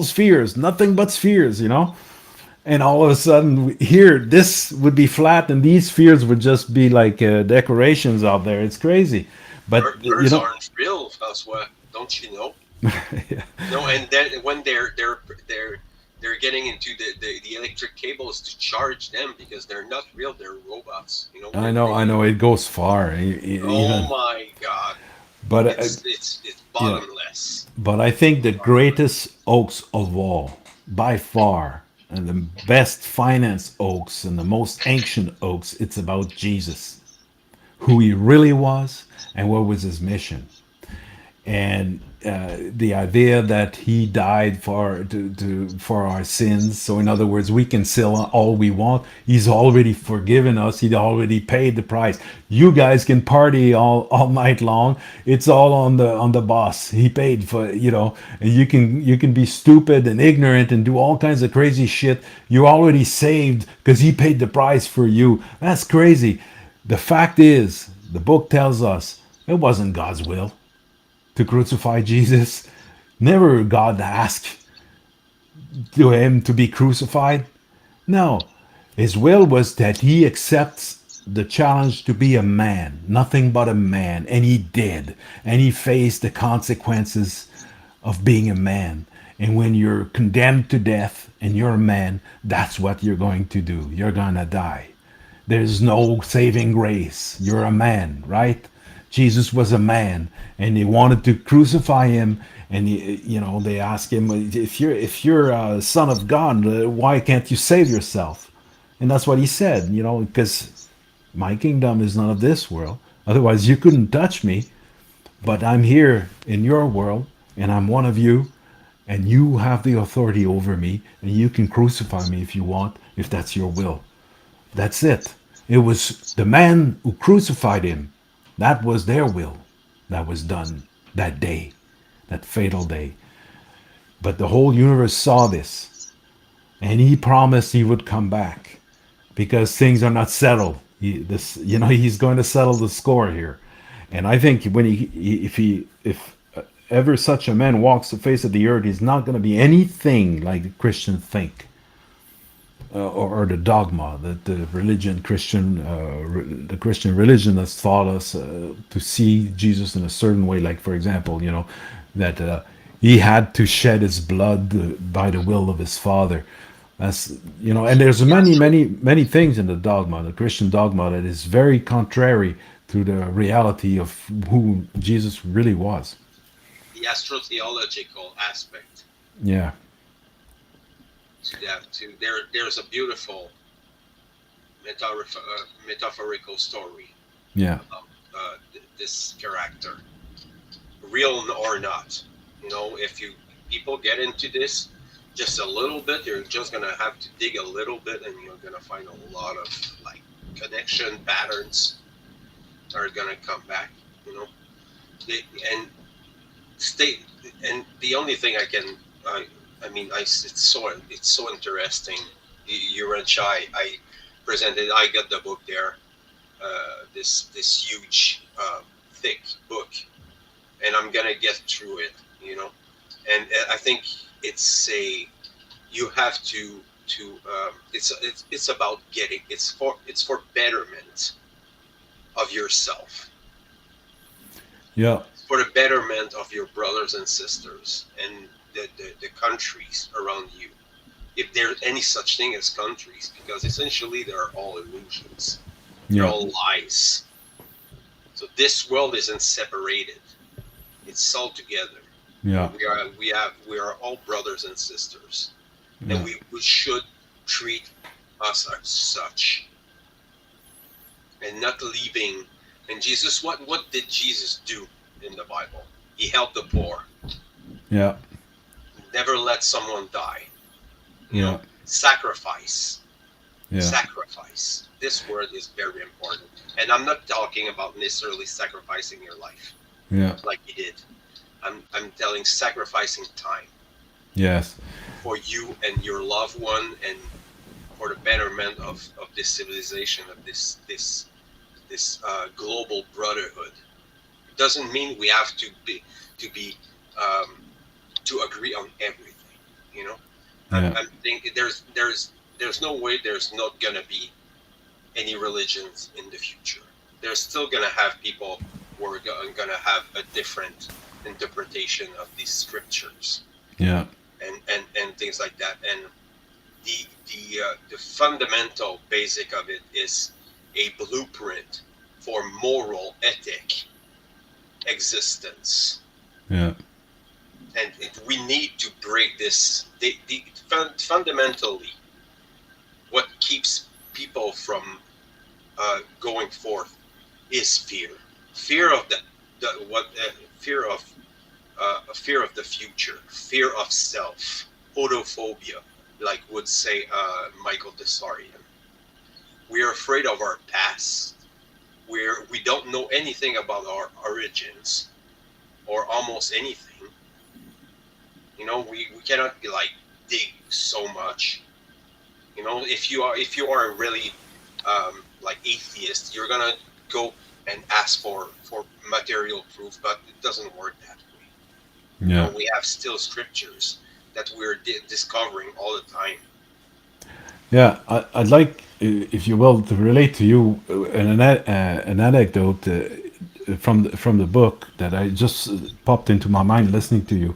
spheres, nothing but spheres, and all of a sudden here this would be flat and these spheres would just be like decorations out there. It's crazy. But Birds aren't real, Francois. Don't you know? yeah. No, and then when they're getting into the electric cables to charge them because they're not real. They're robots. You know. I know it goes far, Oh even. my God! But It's yeah, bottomless. but I think the greatest oaks of all, by far, and the best financed oaks and the most ancient oaks, it's about Jesus, who he really was and what was his mission. And the idea that he died for our sins. So in other words, we can sell all we want. He's already forgiven us. He already paid the price. You guys can party all night long. It's all on the boss. He paid for, and you can be stupid and ignorant and do all kinds of crazy shit. You're already saved because he paid the price for you. That's crazy. The fact is, the book tells us it wasn't God's will to crucify Jesus. Never God asked to him to be crucified. No, his will was that he accepts the challenge to be a man, nothing but a man, and he did. And he faced the consequences of being a man. And when you're condemned to death and you're a man, that's what you're going to do. You're going to die. There's no saving grace. You're a man, right? Jesus was a man, and they wanted to crucify him. And they asked him, if you're a son of God, why can't you save yourself? And that's what he said, because my kingdom is not of this world. Otherwise, you couldn't touch me. But I'm here in your world, and I'm one of you, and you have the authority over me, and you can crucify me if you want, if that's your will. That's it. It was the man who crucified him. That was their will. That was done that day, that fatal day. But the whole universe saw this, and he promised he would come back because things are not settled. He's going to settle the score here. And I think when if ever such a man walks the face of the earth, he's not going to be anything like the Christians think. Or the dogma that the Christian religion has taught us to see Jesus in a certain way. Like, for example, that he had to shed his blood by the will of his Father. That's and there's The many, astro many, many things in the dogma, the Christian dogma, that is very contrary to the reality of who Jesus really was. the astrotheological aspect Yeah, to that too. There's a beautiful metaphorical story yeah, about this character, real or not. If you people get into this just a little bit, you're just gonna have to dig a little bit, and you're gonna find a lot of like connection patterns are gonna come back. You know, they, and state and the only thing I mean, it's so interesting. Urantia, I presented. I got the book there. This huge, thick book, and I'm gonna get through it. And I think it's a you have it's about getting it's for betterment of yourself, yeah, for the betterment of your brothers and sisters and the countries around you, if there's any such thing as countries, because essentially they're all illusions, they're yeah. all lies. So this world isn't separated, it's all together. Yeah. We are all brothers and sisters, and Yeah. we should treat us as such, and not leaving. And Jesus, what did Jesus do in the Bible? He helped the poor. Yeah. Never let someone die. You Yeah. know, sacrifice. Yeah. Sacrifice. This word is very important. And I'm not talking about necessarily sacrificing your life Yeah. like he did. I'm telling sacrificing time Yes. for you and your loved one and for the betterment of this civilization, of this global brotherhood. It doesn't mean we have to be um, to agree on everything. You know, Yeah. I'm thinking there's no way there's not gonna be any religions in the future. There's still gonna have people who are gonna have a different interpretation of these scriptures Yeah. and things like that. And the fundamental basic of it is a blueprint for moral ethic existence, Yeah. and we need to break this. Fundamentally, what keeps people from going forth is fear of the what fear of the future, fear of self, photophobia, like would say Michael Desarian. We are afraid of our past. We don't know anything about our origins or almost anything. We cannot be like dig so much. If you are really like atheist, you're gonna go and ask for material proof, but it doesn't work that way. Yeah. We have still scriptures that we're discovering all the time. Yeah. I'd like, if you will, to relate to you an anecdote from the book that I just popped into my mind listening to you.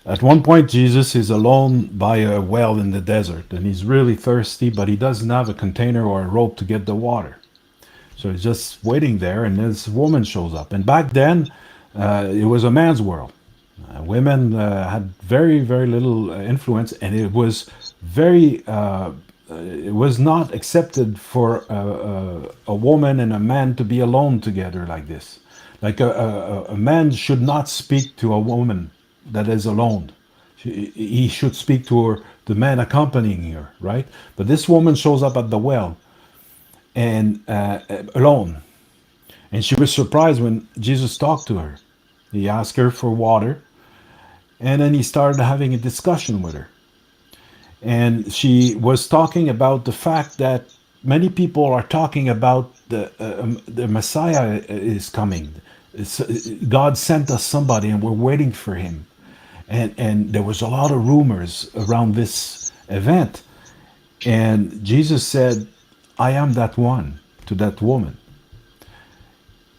At one point, Jesus is alone by a well in the desert, and he's really thirsty, but he doesn't have a container or a rope to get the water. So he's just waiting there, and this woman shows up. And back then, it was a man's world. Women had very, very little influence, and it was very. It was not accepted for a woman and a man to be alone together like this. Like a man should not speak to a woman that is alone. He should speak to her, the man accompanying her, right? But this woman shows up at the well and alone, and she was surprised when Jesus talked to her. He asked her for water, and then he started having a discussion with her. And she was talking about the fact that many people are talking about the Messiah is coming. God sent us somebody, and we're waiting for him. And there was a lot of rumors around this event. And Jesus said, "I am that one," to that woman.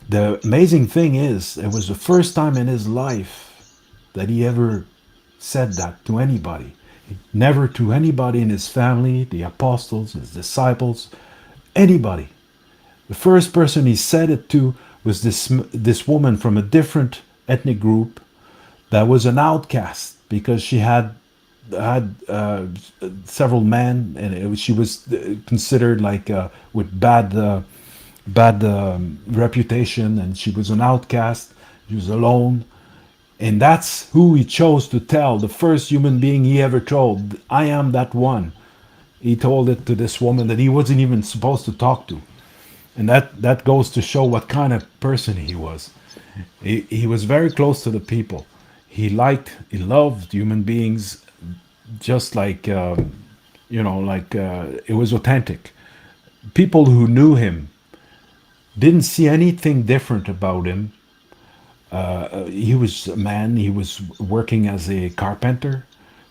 The amazing thing is, it was the first time in his life that he ever said that to anybody. Never to anybody in his family, the apostles, his disciples, anybody. The first person he said it to was this woman from a different ethnic group that was an outcast because she had several men, and she was considered like with bad reputation, and she was an outcast. She was alone, and that's who he chose to tell. The first human being he ever told, "I am that one." He told it to this woman that he wasn't even supposed to talk to, and that goes to show what kind of person he was. He was very close to the people. He loved human beings, just like like it was authentic. People who knew him didn't see anything different about him. He was a man. He was working as a carpenter.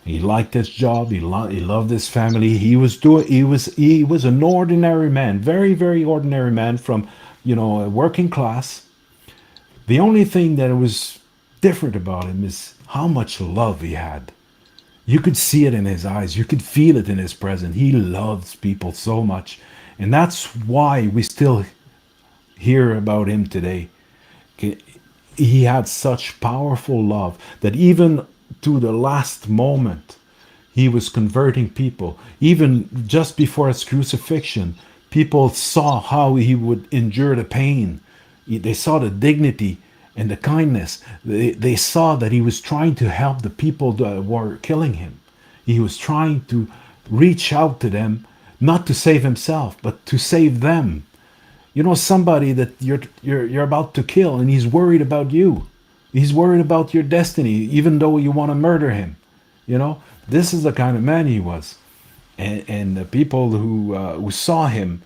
He liked his job. He loved his family. He was an ordinary man, very very ordinary man from a working class. The only thing that was different about him is how much love he had. You could see it in his eyes. You could feel it in his presence. He loves people so much, and that's why we still hear about him today. he had such powerful love that even to the last moment he was converting people. Even just before his crucifixion, people saw how he would endure the pain. They saw the dignity and the kindness. They saw that he was trying to help the people that were killing him. He was trying to reach out to them, not to save himself, but to save them. You know, somebody that you're about to kill, and he's worried about you. He's worried about your destiny, even though you want to murder him. You know, this is the kind of man he was, and the people who saw him,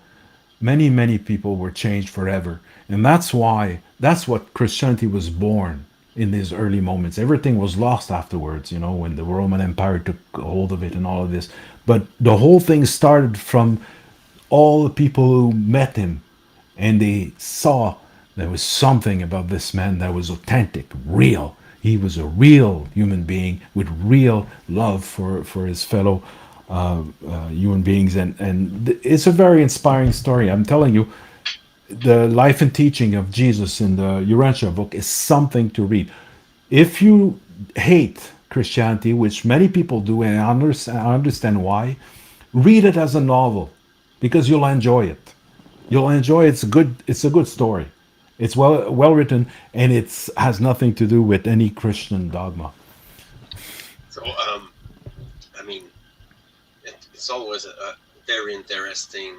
many people were changed forever, and that's what Christianity was born in these early moments. Everything was lost afterwards, you know, when the Roman Empire took hold of it and all of this. But the whole thing started from all the people who met him, and they saw there was something about this man that was authentic, real. He was a real human being with real love for his fellow human beings, and it's a very inspiring story. I'm telling you, the life and teaching of Jesus in the Urantia book is something to read. If you hate Christianity, which many people do, and I understand why, read it as a novel because you'll enjoy it. You'll enjoy it. It's good. It's a good story. It's well written, and it has nothing to do with any Christian dogma. So, I mean, it's always a very interesting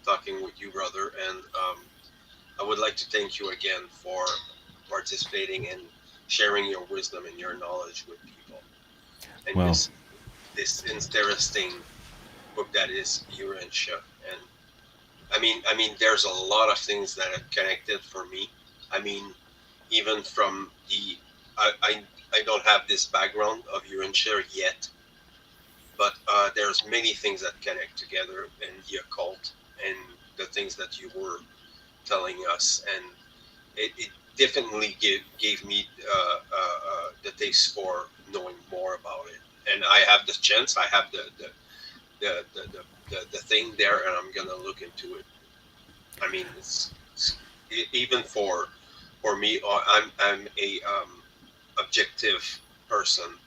talking with you, brother. And I would like to thank you again for participating and sharing your wisdom and your knowledge with people. And Well, this interesting book that is Urantia. And there's a lot of things that are connected for me. I mean, even from the I don't have this background of Urantia yet, but there's many things that connect together in the occult and the things that you were telling us, and it definitely gave me the taste for knowing more about it. And I have the chance, I have the thing there, and I'm gonna look into it. I mean, even for me, I'm a objective person.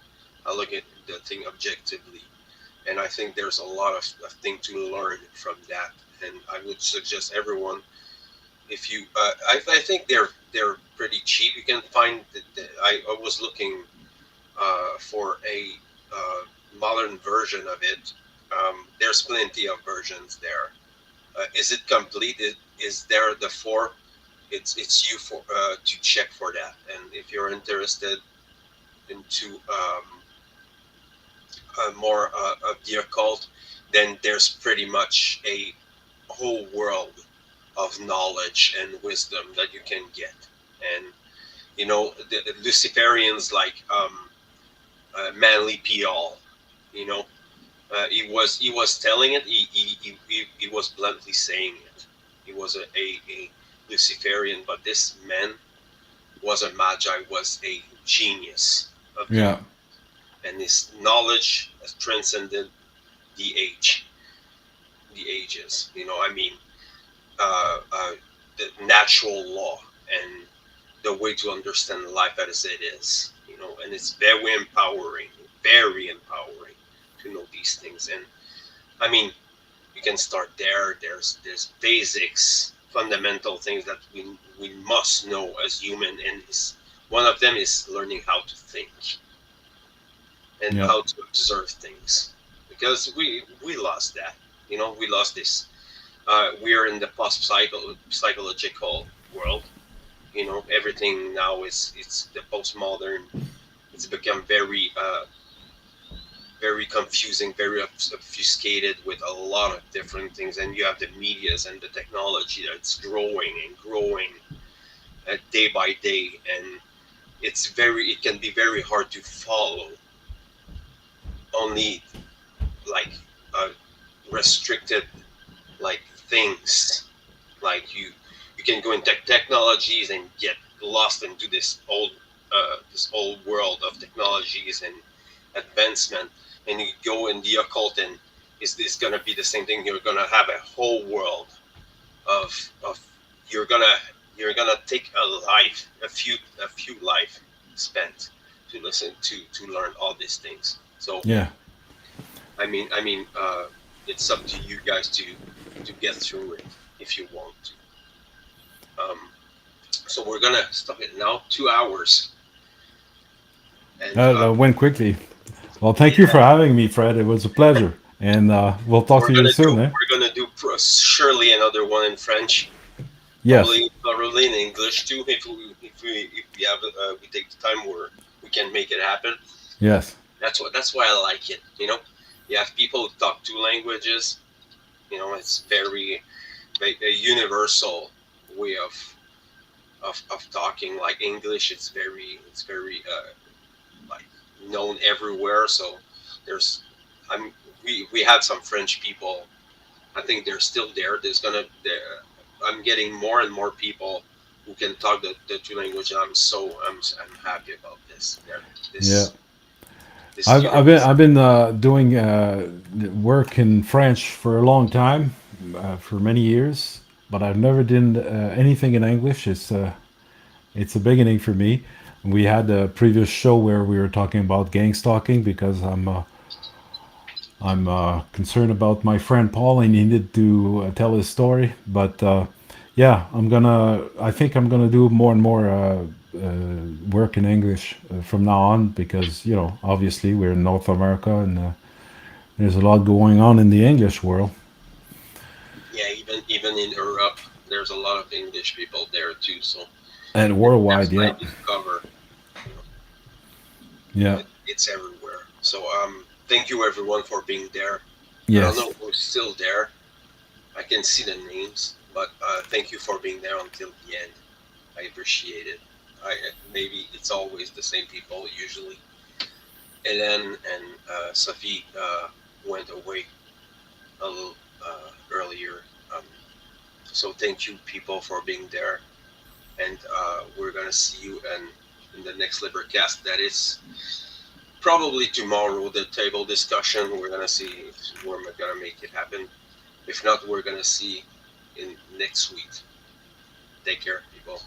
I look at the thing objectively, and I think there's a lot of thing to learn from that. And I would suggest everyone, if you, I think they're pretty cheap. You can find I was looking for a modern version of it. There's plenty of versions there. Is it complete? Is there the four? It's you for to check for that. And if you're interested into more of the occult, then there's pretty much a whole world of knowledge and wisdom that you can get. And the Luciferians like Manly Pial, you know, he was telling it. He was bluntly saying it. He was a Luciferian, but this man was a magi, was a genius of the yeah, and his knowledge has transcended the the ages. The natural law and the way to understand life as it is. And it's very empowering to know these things. And I mean, you can start there. There's basics, fundamental things that we must know as human, and one of them is learning how to think and yeah, how to observe things, because we lost that. We lost this. We are in the post psychological world. Everything now is it's the postmodern. It's become very confusing, very obfuscated with a lot of different things. And you have the medias and the technology that's growing and growing day by day, and it can be very hard to follow only like uh, restricted like things. Like you can go into technologies and get lost into this old world of technologies and advancement, and you go in the occult, and is this gonna be the same thing? You're gonna have a whole world of you're gonna you're gonna take a few life spent to listen to learn all these things. So Yeah. it's up to you guys to get through it if you want to. Um, so we're gonna stop it now. 2 hours, and That went quickly. Well, thank you for yeah, having me, Fred. It was a pleasure. And we'll talk we're to you gonna do soon, eh? we're gonna do surely another one in French. Yes. Probably in English too. If we have we take the time where we can make it happen. Yes. That's why I like it. You have people who talk two languages. It's a universal way of talking. Like English, it's very like known everywhere. So there's I'm we had some French people. I think they're still there. I'm getting more and more people who can talk the two languages. I'm happy about this. Yeah. This this I've universal. been doing work in French for a long time, for many years, but I've never done anything in English. It's a beginning for me. We had a previous show where we were talking about gang stalking because I'm concerned about my friend Paul. He needed to tell his story, but yeah, I think I'm gonna do more and more work in English from now on because obviously we're in North America and there's a lot going on in the English world Yeah, even in Europe, there's a lot of English people there too. So and there's worldwide. Yeah, plenty to cover. You know, yeah, it's everywhere. So thank you everyone for being there. I don't yes, know who's still there. I can see the names, but thank you for being there until the end. I appreciate it. Maybe it's always the same people usually. Hélène and Sophie went away a little earlier. Um, so thank you, people, for being there. And we're gonna see you in the next LIBERcast. That is probably tomorrow. The table discussion. We're gonna see if we're gonna make it happen. If not, we're gonna see in next week. Take care, people.